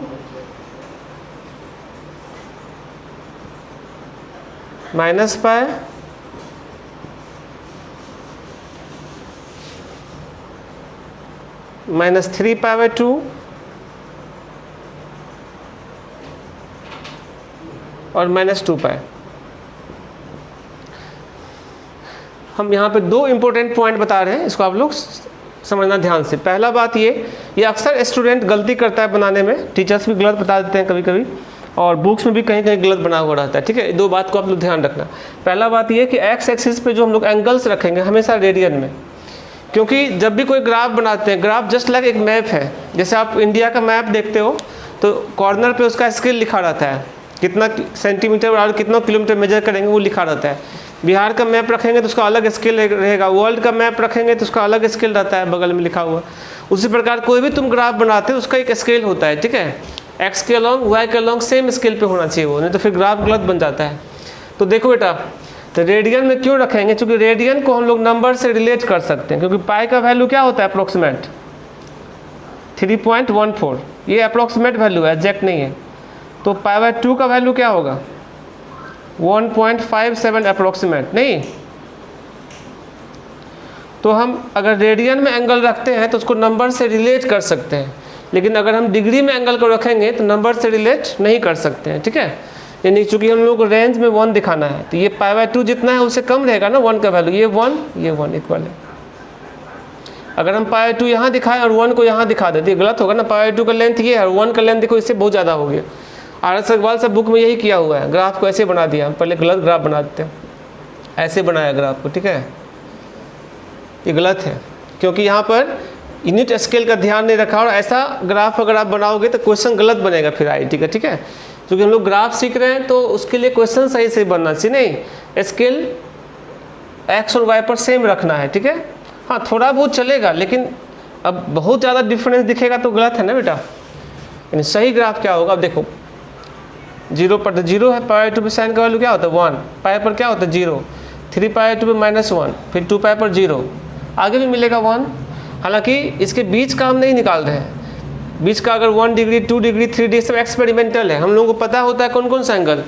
-π, -3π/2, और -2π। हम यहाँ पे दो इम्पोर्टेंट पॉइंट बता रहे हैं, इसको आप लोग समझना ध्यान से। पहला बात ये अक्सर स्टूडेंट गलती करता है बनाने में, टीचर्स भी गलत बता देते हैं कभी कभी, और बुक्स में भी कहीं कहीं गलत बना हुआ रहता है, ठीक है। दो बात को आप लोग ध्यान रखना। पहला बात ये कि एक्स एक्सिस पे जो हम लोग एंगल्स रखेंगे हमेशा रेडियन में, क्योंकि जब भी कोई ग्राफ बनाते हैं, ग्राफ जस्ट लाइक एक मैप है। जैसे आप इंडिया का मैप देखते हो तो कॉर्नर पे उसका स्केल लिखा रहता है, कितना सेंटीमीटर और कितना किलोमीटर मेजर करेंगे वो लिखा रहता है। बिहार का मैप रखेंगे तो उसका अलग स्केल रहेगा, वर्ल्ड का मैप रखेंगे तो उसका अलग स्केल रहता है बगल में लिखा हुआ। उसी प्रकार कोई भी तुम ग्राफ बनाते हो उसका एक स्केल होता है, ठीक है। एक्स के अलॉन्ग वाई के अलॉन्ग सेम स्केल पे होना चाहिए वो, नहीं तो फिर ग्राफ गलत बन जाता है। तो देखो बेटा, तो रेडियन में क्यों रखेंगे, क्योंकि रेडियन को हम लोग नंबर से रिलेट कर सकते हैं, क्योंकि पाई का वैल्यू क्या होता है अप्रोक्सीमेट 3.14, ये अप्रोक्सीमेट वैल्यू है, एग्जैक्ट नहीं है। तो π/2 का वैल्यू क्या होगा 1.57 अप्रोक्सीमेट, नहीं। तो हम अगर रेडियन में एंगल रखते हैं तो उसको नंबर से रिलेट कर सकते हैं, लेकिन अगर हम डिग्री में एंगल को रखेंगे तो नंबर से रिलेट नहीं कर सकते हैं, ठीक है। यानी चूंकि हम लोग को रेंज में 1 दिखाना है तो ये π/2 जितना है उससे कम रहेगा ना 1 का वैल्यू, ये 1 ये 1 इक्वल है। अगर हम पाई 2 यहाँ दिखाएं और 1 को यहाँ दिखा देते गलत होगा ना। पाई 2 का लेंथ ये है और 1 का लेंथ देखो इससे बहुत ज़्यादा हो गया। RS अग्रवाल सब बुक में यही किया हुआ है, ग्राफ को ऐसे बना दिया। हम पहले गलत ग्राफ बना देते हैं, ऐसे बनाया ग्राफ को, ठीक है। ये गलत है क्योंकि यहाँ पर यूनिट स्केल का ध्यान नहीं रखा, और ऐसा ग्राफ अगर आप बनाओगे तो क्वेश्चन गलत बनेगा फिर IIT का, ठीक है। क्योंकि हम लोग ग्राफ सीख रहे हैं तो उसके लिए क्वेश्चन सही से बनना चाहिए, नहीं स्केल x और y पर सेम रखना है, ठीक है। हाँ थोड़ा बहुत चलेगा, लेकिन अब बहुत ज़्यादा डिफरेंस दिखेगा तो गलत है ना बेटा। यानी सही ग्राफ क्या होगा, अब देखो 0 पर 0 है, पाई 2 पे साइन का वैल्यू क्या होता है 1, पाई पर क्या होता है 0, 3 पाई 2 पे -1, फिर 2 पाई पर 0, आगे भी मिलेगा 1। हालांकि इसके बीच का हम नहीं निकाल रहे हैं, बीच का अगर 1 डिग्री 2 डिग्री 3 डिग्री सब एक्सपेरिमेंटल है। हम लोगों को पता होता है कौन कौन सा angle,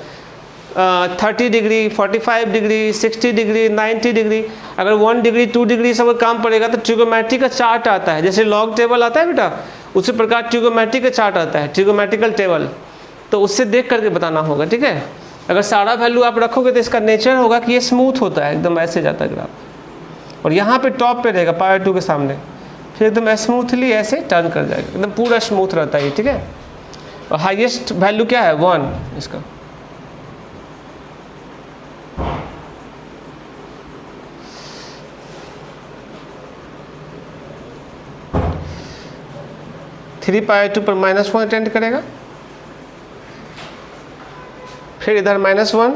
30 degree 45 degree 60 degree 90 degree. अगर 1 डिग्री 2 डिग्री सब काम पड़ेगा तो ट्रिगोमेट्री का चार्ट आता है, जैसे लॉग टेबल आता है बेटा, उसी प्रकार ट्रिगोमेट्री का चार्ट आता है, ट्रिगोमेट्रिकल टेबल, तो उससे देख करके बताना होगा, ठीक है। अगर सारा वैल्यू आप रखोगे तो इसका नेचर होगा कि ये स्मूथ होता है, एकदम ऐसे जाता है ग्राफ, और यहाँ पे टॉप पे रहेगा पाई 2 के सामने, फिर एकदम स्मूथली ऐसे टर्न कर जाएगा, एकदम पूरा स्मूथ रहता है, ठीक है। और हाईएस्ट वैल्यू क्या है 1 इसका। थ्री पाई 2 पर -1 अटेंड करेगा, फिर इधर -1,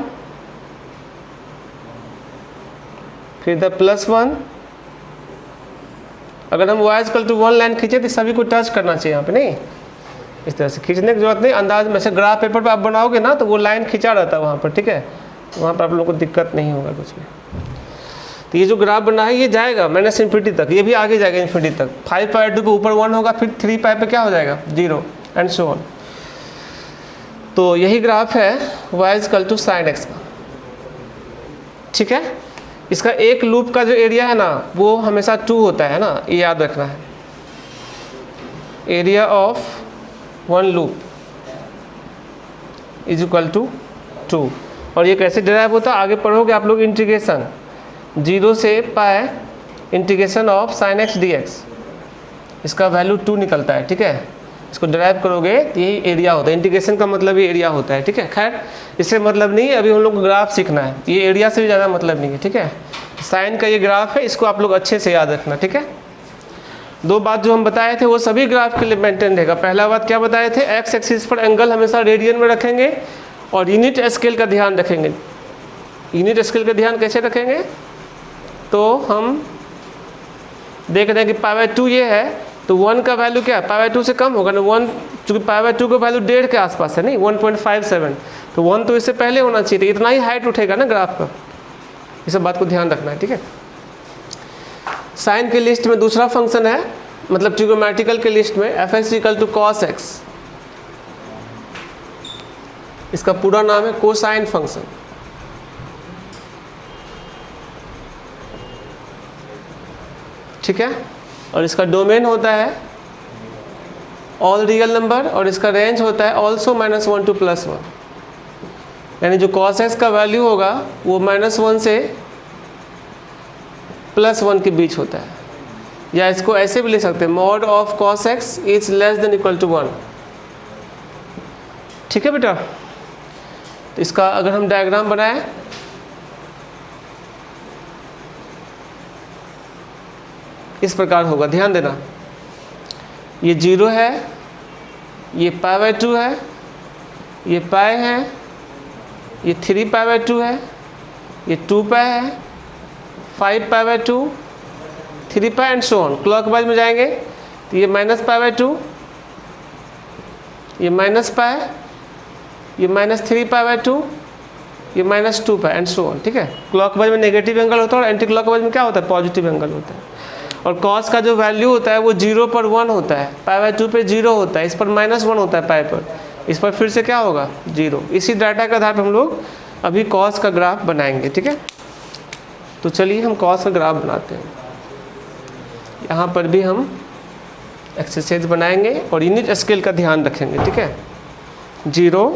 फिर इधर +1। अगर हम y = 1 लाइन खींचे तो सभी को टच करना चाहिए यहाँ पे, नहीं इस तरह से खींचने की जरूरत नहीं, अंदाज में से ग्राफ पेपर पे आप बनाओगे ना तो वो लाइन खींचा रहता है वहाँ पर, ठीक है। वहाँ पर आप लोगों को दिक्कत नहीं होगा कुछ भी। तो ये जो ग्राफ बना है ये जाएगा -इन्फिनिटी तक, ये भी आगे जाएगा इन्फिनिटी तक। 5 पाई 2 पे ऊपर 1 होगा, फिर 3 पाई पे क्या हो जाएगा 0 एंड सो ऑन। तो यही ग्राफ है y = sin x का, ठीक है। इसका एक लूप का जो एरिया है ना वो हमेशा 2 होता है ना, ये याद रखना है। Area of 1 loop = 2। और ये कैसे डिराइव होता है आगे पढ़ोगे आप लोग, इंटीग्रेशन 0 से पाई integration of sin x dx, इसका वैल्यू 2 निकलता है, ठीक है। इसको डिराइव करोगे तो यही एरिया होता है, इंटीग्रेशन का मतलब ये एरिया होता है, ठीक है। खैर इससे मतलब नहीं है, अभी हम लोग को ग्राफ सीखना है, ये एरिया से भी ज़्यादा मतलब नहीं है, ठीक है। साइन का ये ग्राफ है, इसको आप लोग अच्छे से याद रखना, ठीक है। 2 बात जो हम बताए थे वो सभी ग्राफ के लिए मेंटेन रहेगा। पहला बात क्या बताए थे, एक्स एक्सिस पर एंगल हमेशा रेडियन में रखेंगे और यूनिट स्केल का ध्यान रखेंगे। यूनिट स्केल का ध्यान कैसे रखेंगे, तो हम देख रहे हैं कि पाई 2 ये है तो 1 का वैल्यू क्या है पाई 2 से कम होगा ना, 1 चूँकि पाई 2 का वैल्यू 1.5 के आसपास है, नहीं 1.57, तो 1 तो इससे पहले होना चाहिए, तो इतना ही हाइट उठेगा ना ग्राफ का। ये सब बात को ध्यान रखना है, ठीक है। साइन के लिस्ट में दूसरा फंक्शन है, मतलब ट्रिगोमेट्रिकल के लिस्ट में f(x) = cos x, इसका पूरा नाम है कोसाइन फंक्शन, ठीक है। और इसका डोमेन होता है ऑल रियल नंबर और इसका रेंज होता है ऑल्सो -1 to +1, यानी जो cos x का वैल्यू होगा वो -1 से +1 के बीच होता है, या इसको ऐसे भी लिख सकते हैं mod of cos x is < 1, ठीक है बेटा। तो इसका अगर हम डायग्राम बनाएं, इस प्रकार होगा, ध्यान देना। ये 0 है, ये पाई 2 है, ये पाई है, ये 3 पाई 2 है, ये 2 पाई है, 5 पाई 2, 3 पाई एंड सो ऑन। क्लॉकवाइज में जाएंगे तो ये -पाई 2, ये -पाई, ये -3 पाई 2, ये -2 पाई एंड सो ऑन, ठीक है। क्लॉकवाइज में नेगेटिव एंगल होता है और एंटी क्लॉकवाइज में क्या होता है पॉजिटिव एंगल होता है। और कॉस का जो वैल्यू होता है वो 0 पर 1 होता है, पाई 2 पे 0 होता है, इस पर -1 होता है पाई पर, इस पर फिर से क्या होगा 0। इसी डाटा के आधार पर हम लोग अभी कॉस का ग्राफ बनाएंगे, ठीक है। तो चलिए हम कॉस का ग्राफ बनाते हैं। यहाँ पर भी हम एक्सरसाइज बनाएंगे और यूनिट स्केल का ध्यान रखेंगे, ठीक है। 0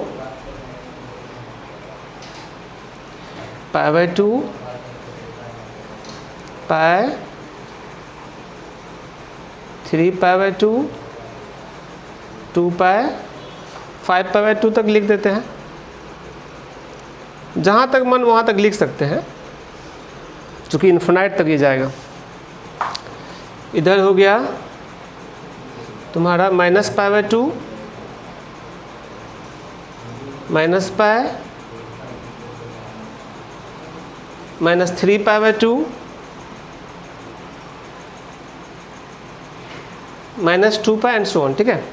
पाई 2 पाई 3π/2, 2π, 5π/2 तक लिख देते हैं। जहाँ तक मन वहाँ तक लिख सकते हैं, चूँकि इन्फिनाइट तक ये जाएगा। इधर हो गया तुम्हारा -π/2, -π, -3π/2, -2π एंड सो ऑन। ठीक है,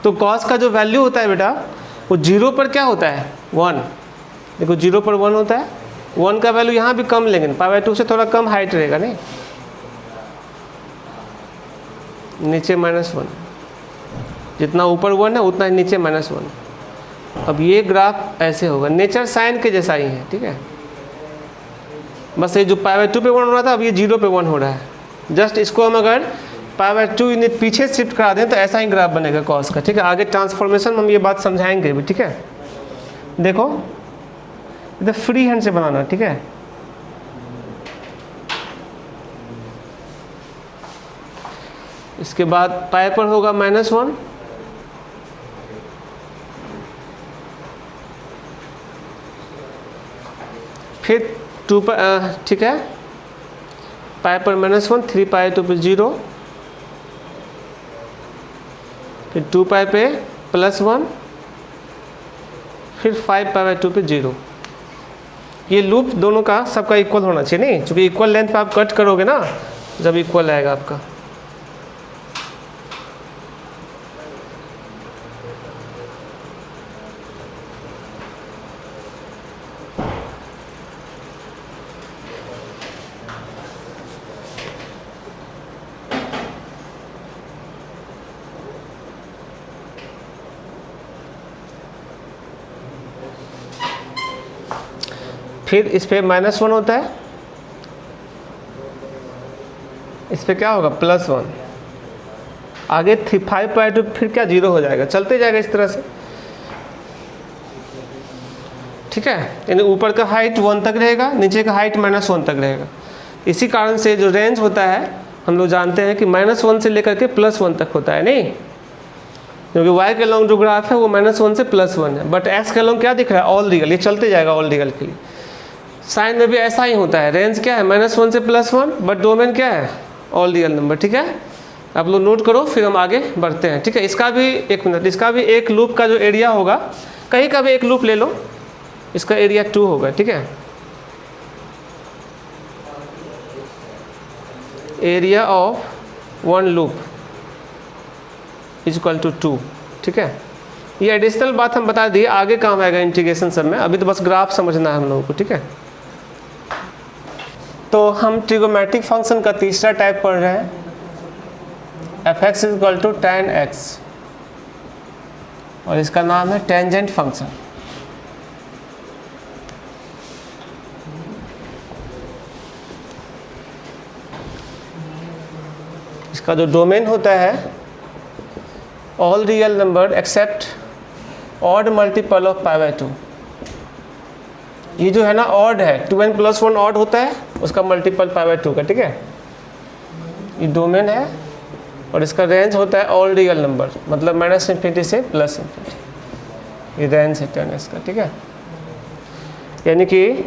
तो कॉस का जो वैल्यू होता है बेटा, वो 0 पर क्या होता है, 1। देखो 0 पर 1 होता है। 1 का वैल्यू यहाँ भी कम लेंगे, π/2 से थोड़ा कम हाइट रहेगा, नहीं नीचे -1, जितना ऊपर 1 है उतना ही नीचे -1। अब ये ग्राफ ऐसे होगा, नेचर साइन के जैसा ही है। ठीक है, बस ये जो π/2 पे 1 हो रहा था, अब ये 0 पे 1 हो रहा है। जस्ट इसको हम अगर π/2 पीछे शिफ्ट करा दें तो ऐसा ही ग्राफ बनेगा कॉस का। ठीक है, आगे ट्रांसफॉर्मेशन हम ये बात समझाएंगे भी। ठीक है, देखो इधर फ्री हैंड से बनाना। ठीक है, इसके बाद पाई पर होगा -1, फिर 2π, ठीक है, पाई पर -1, 3π/2 पे 0, फिर 2π पे +1, फिर 5π/2 पे 0। ये लूप दोनों का सबका इक्वल होना चाहिए, नहीं, क्योंकि इक्वल लेंथ पे आप कट करोगे ना, जब इक्वल आएगा आपका। फिर इस पे -1 होता है, इस पे क्या होगा +1, आगे 5/2 फिर क्या 0 हो जाएगा, चलते जाएगा इस तरह से। ठीक है, यानी ऊपर का हाइट 1 तक रहेगा, नीचे का हाइट -1 तक रहेगा। इसी कारण से जो रेंज होता है हम लोग जानते हैं कि -1 से लेकर के +1 तक होता है, नहीं, क्योंकि y के लॉन्ग जो ग्राफ है वो -1 से +1 है, बट x के लॉन्ग क्या दिख रहा है, ऑल रियल, ये चलते जाएगा ऑल रियल के लिए। साइन में भी ऐसा ही होता है, रेंज क्या है -1 से +1, बट डोमेन क्या है, ऑल रियल नंबर। ठीक है, आप लोग नोट करो, फिर हम आगे बढ़ते हैं। ठीक है, इसका भी 1 मिनट, इसका भी एक लूप का जो एरिया होगा, कहीं का भी एक लूप ले लो, इसका एरिया 2 होगा। ठीक है, area of 1 loop is equal to 2। ठीक है, ये एडिशनल बात हम बता दिए, आगे काम आएगा इंटीग्रेशन सब में, अभी तो बस ग्राफ समझना है हम लोगों को। ठीक है, तो हम ट्रिगोमेट्रिक फंक्शन का तीसरा टाइप पढ़ रहे हैं, f(x) = tan x, और इसका नाम है टेंजेंट फंक्शन। इसका जो डोमेन होता है, all real number except odd multiple of π/2। ये जो है ना ऑड है, 2n + 1 ऑड होता है, उसका मल्टीपल π/2 का। ठीक है, ये डोमेन है, और इसका रेंज होता है ऑल रियल नंबर, मतलब -∞ से +∞। ये रेंज है tan x का। ठीक है, यानी कि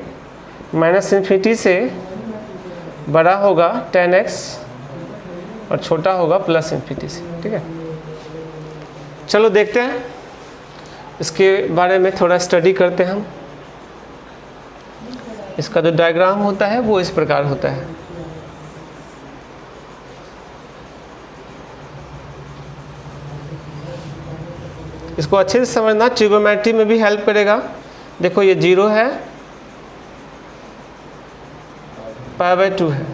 -∞ से बड़ा होगा tan x और छोटा होगा +∞ से। ठीक है, चलो देखते हैं, इसके बारे में थोड़ा स्टडी करते हैं हम। इसका जो डायग्राम होता है वो इस प्रकार होता है। इसको अच्छे से समझना, ट्रिगोमेट्री में भी हेल्प करेगा। देखो ये 0 है, π/2 है,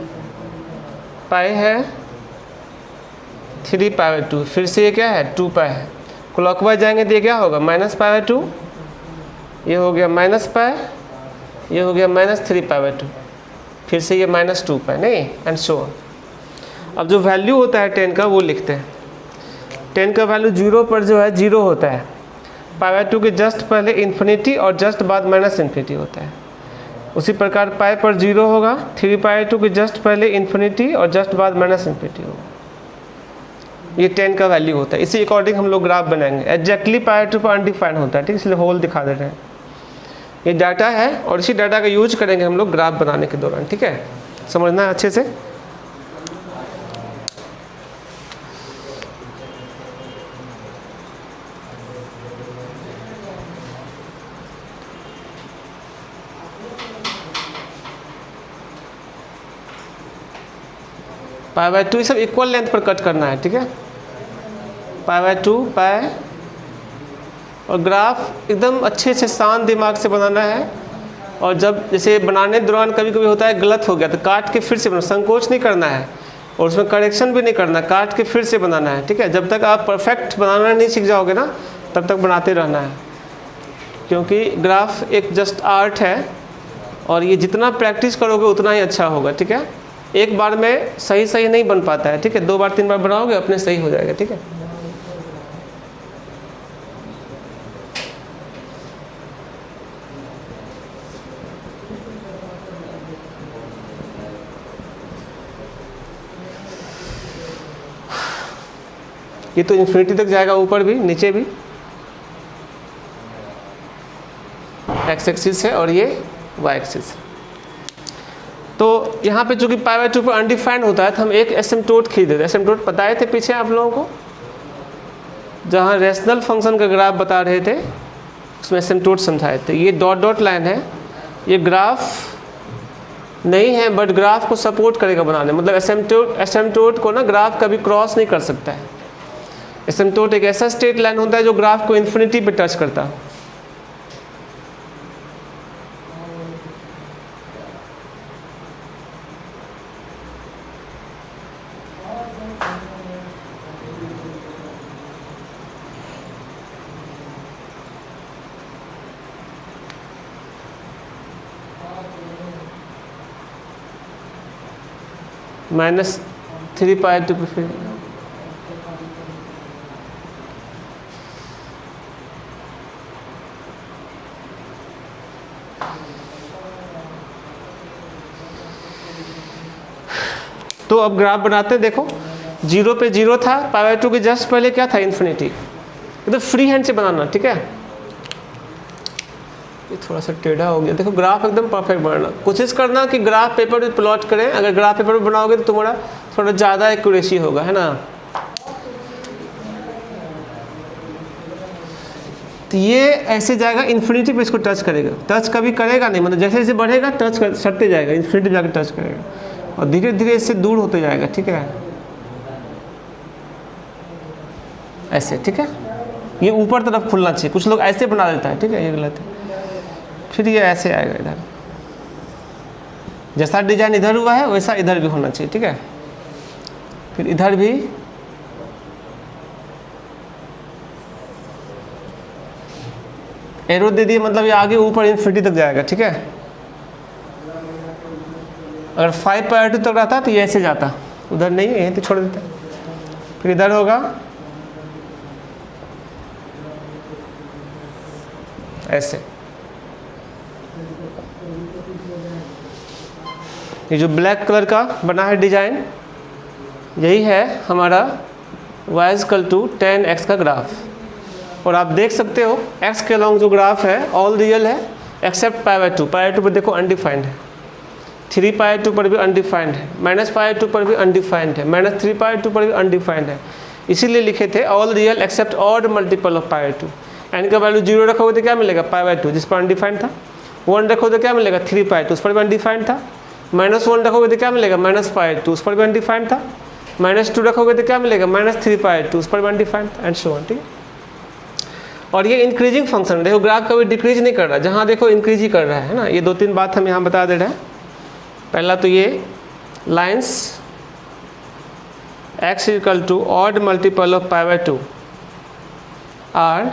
पाई है 3π/2, फिर से ये क्या है 2π है। क्लॉकवाइज जाएंगे तो ये क्या होगा -π/2, ये हो गया -π, ये हो गया -3π/2, फिर से ये -2π, नहीं, एंड सो ऑन। अब जो वैल्यू होता है 10 का वो लिखते हैं। 10 का वैल्यू 0 पर जो है 0 होता है, π/2 के जस्ट पहले इन्फिनिटी और जस्ट बाद -∞ होता है। उसी प्रकार पाई पर 0 होगा, 3π/2 के जस्ट पहले इन्फिनिटी और जस्ट बाद माइनस इन्फिनिटी होगा। ये 10 का वैल्यू होता है। इसी अकॉर्डिंग हम लोग ग्राफ बनाएंगे। एग्जैक्टली π/2 पर अनडिफाइंड होता है, ठीक, इसलिए होल दिखा दे रहे हैं। ये डाटा है और इसी डाटा का यूज करेंगे हम लोग ग्राफ बनाने के दौरान, ठीक है, समझना है अच्छे से। π/2 ये सब इक्वल लेंथ पर कट करना है, ठीक है, π/2 पाई, और ग्राफ एकदम अच्छे से शांत दिमाग से बनाना है। और जब जैसे बनाने के दौरान कभी कभी होता है गलत हो गया तो काट के फिर से बनाना, संकोच नहीं करना है और उसमें करेक्शन भी नहीं करना, काट के फिर से बनाना है, ठीक है। जब तक आप परफेक्ट बनाना नहीं सीख जाओगे ना तब तक बनाते रहना है, क्योंकि ग्राफ एक जस्ट आर्ट है और ये जितना प्रैक्टिस करोगे उतना ही अच्छा होगा, ठीक है। एक बार में सही नहीं बन पाता है, ठीक है, 2 बार 3 बार बनाओगे अपने सही हो जाएगा, ठीक है। ये तो इन्फिनिटी तक जाएगा, ऊपर भी नीचे भी, एक्स एक्सिस है और ये वाई एक्सिस है। तो यहाँ पे चूंकि π/2 पर अनडिफाइंड होता है तो हम एक एसिम्प्टोट खींच देते हैं। एसिम्प्टोट बताए थे पीछे आप लोगों को, जहाँ रेशनल फंक्शन का ग्राफ बता रहे थे उसमें एसिम्प्टोट समझाए थे। ये डॉट डॉट लाइन है, ये ग्राफ नहीं है बट ग्राफ को सपोर्ट करेगा बनाने, मतलब एसिम्प्टोट को ना ग्राफ कभी क्रॉस नहीं कर सकता है। एसिम्प्टोट एक ऐसा स्ट्रेट लाइन होता है जो ग्राफ को इन्फिनिटी पे टच करता है। -3π/2 पे फिर तो अब ग्राफ बनाते हैं। देखो 0 पे 0 था, π/2 के जस्ट पहले क्या था, इन्फिनिटी। तो फ्री हैंड से बनाना, ठीक है। ये थोड़ा सा टेढ़ा हो गया। देखो ग्राफ एकदम परफेक्ट बनाना, कोशिश करना कि ग्राफ पेपर पे प्लॉट करें। अगर ग्राफ पेपर पे बनाओगे तो तुम्हारा थोड़ा ज़्यादा एक्यूरेसी होगा, है ना। तो ये ऐसे जाएगा इन्फिनिटी पे, इसको टच करेगा, टच कभी करेगा नहीं, मतलब जैसे जैसे बढ़ेगा टच करते जाएगा, इन्फिनिटी जाकर टच करेगा और धीरे धीरे इससे दूर होते जाएगा, ठीक है, ऐसे, ठीक है। ये ऊपर तरफ खुलना चाहिए, कुछ लोग ऐसे बना देता है, ठीक है, ये गलत है। फिर ये ऐसे आएगा इधर, जैसा डिजाइन इधर हुआ है वैसा इधर भी होना चाहिए, ठीक है। फिर इधर भी एरो दे दिए, मतलब ये आगे ऊपर इन्फिनिटी तक जाएगा, ठीक है। अगर 5/2 तक रहता तो ये ऐसे जाता, उधर नहीं, यहीं पे छोड़ देता। फिर इधर होगा ऐसे। ये जो ब्लैक कलर का बना है डिजाइन, यही है हमारा y=10x का ग्राफ। और आप देख सकते हो x के अलॉन्ग जो ग्राफ है ऑल रियल है एक्सेप्ट π/2। π/2 पर देखो अनडिफाइंड है, 3π/2 पर भी अनडिफाइंड है, -π/2 पर भी अनडिफाइंड है, -3π/2 पर भी अनडिफाइंड है। इसीलिए लिखे थे all real except odd multiple of π/2। n का वैल्यू 0 रखोगे तो क्या मिलेगा, π/2 जिस पर अनडिफाइंड था। 1 रखोगे तो क्या मिलेगा, 3π/2 उस पर भी अनडिफाइंड था। -1 रखोगे तो क्या मिलेगा, -π/2 उस पर भी अनडिफाइंड था। -2 रखोगे तो क्या मिलेगा, -3π/2 उस पर भी अनडिफाइंड था, एंड सो ऑन, ठीक है। और ये इंक्रीजिंग फंक्शन, देखो ग्राफ कभी डिक्रीज नहीं कर रहा, जहाँ देखो इंक्रीज ही कर रहा है ना। ये 2-3 बात हम यहाँ बता दे रहे हैं। पहला तो ये lines x = odd multiple of π/2 are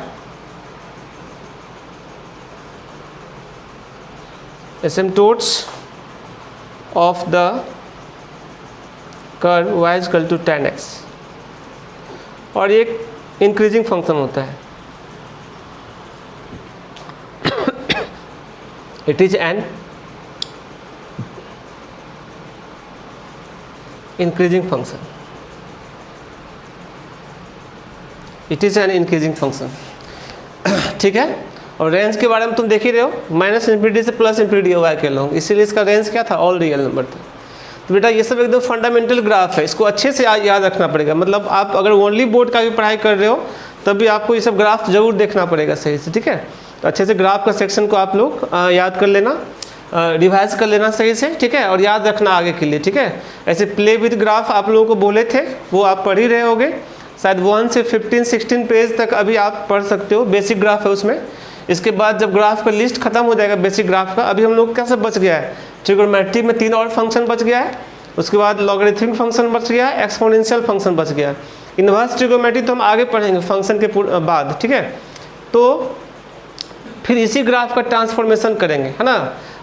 asymptotes of the curve y = 10x, और ये एक इंक्रीजिंग फंक्शन होता है। It is an increasing function, it is an increasing function. ठीक है, और रेंज के बारे में तुम देख ही रहे हो, माइनस इंफिनिटी से प्लस इंफिनिटी होगा के लोग, इसीलिए इसका रेंज क्या था, ऑल रियल नंबर था। तो बेटा ये सब एकदम फंडामेंटल ग्राफ है, इसको अच्छे से याद रखना पड़ेगा। मतलब आप अगर ओनली बोर्ड का भी पढ़ाई कर रहे हो तब भी आपको ये सब ग्राफ जरूर देखना पड़ेगा सही से। ठीक है, तो अच्छे से ग्राफ का सेक्शन को आप लोग याद कर लेना, रिवाइज कर लेना सही से। ठीक है, और याद रखना आगे के लिए। ठीक है, ऐसे प्ले विद ग्राफ आप लोगों को बोले थे, वो आप पढ़ ही रहे होगे, शायद 1 से 15-16 पेज तक अभी आप पढ़ सकते हो, बेसिक ग्राफ है उसमें। इसके बाद जब ग्राफ का लिस्ट खत्म हो जाएगा बेसिक ग्राफ का, अभी हम लोग क्या सब बच गया है, ट्रिगोनोमेट्री में 3 और फंक्शन बच गया है, उसके बाद लॉगरिथमिक फंक्शन बच गया है, एक्सपोनेंशियल फंक्शन बच गया है। इनवर्स ट्रिगोनोमेट्री तो हम आगे पढ़ेंगे फंक्शन के बाद। ठीक है, तो फिर इसी ग्राफ का ट्रांसफॉर्मेशन करेंगे, है ना,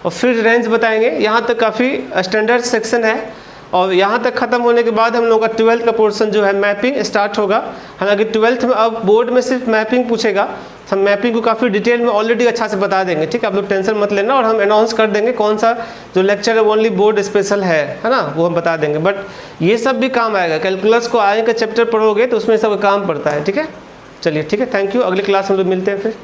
और फिर रेंज बताएंगे। यहाँ तक काफ़ी स्टैंडर्ड सेक्शन है, और यहाँ तक खत्म होने के बाद हम लोग का 12th का पोर्शन जो है मैपिंग स्टार्ट होगा। हालांकि 12th में अब बोर्ड में सिर्फ मैपिंग पूछेगा, हम मैपिंग को काफ़ी डिटेल में ऑलरेडी अच्छा से बता देंगे। ठीक है, आप लोग टेंशन मत लेना, और हम अनाउंस कर देंगे कौन सा जो लेक्चर है ओनली बोर्ड स्पेशल है ना, वो हम बता देंगे। बट ये सब भी काम आएगा, कैलकुलस को आगे का चैप्टर पढ़ोगे तो उसमें सब काम पड़ता है। ठीक है, चलिए ठीक है, थैंक यू, अगली क्लास में लोग मिलते हैं फिर।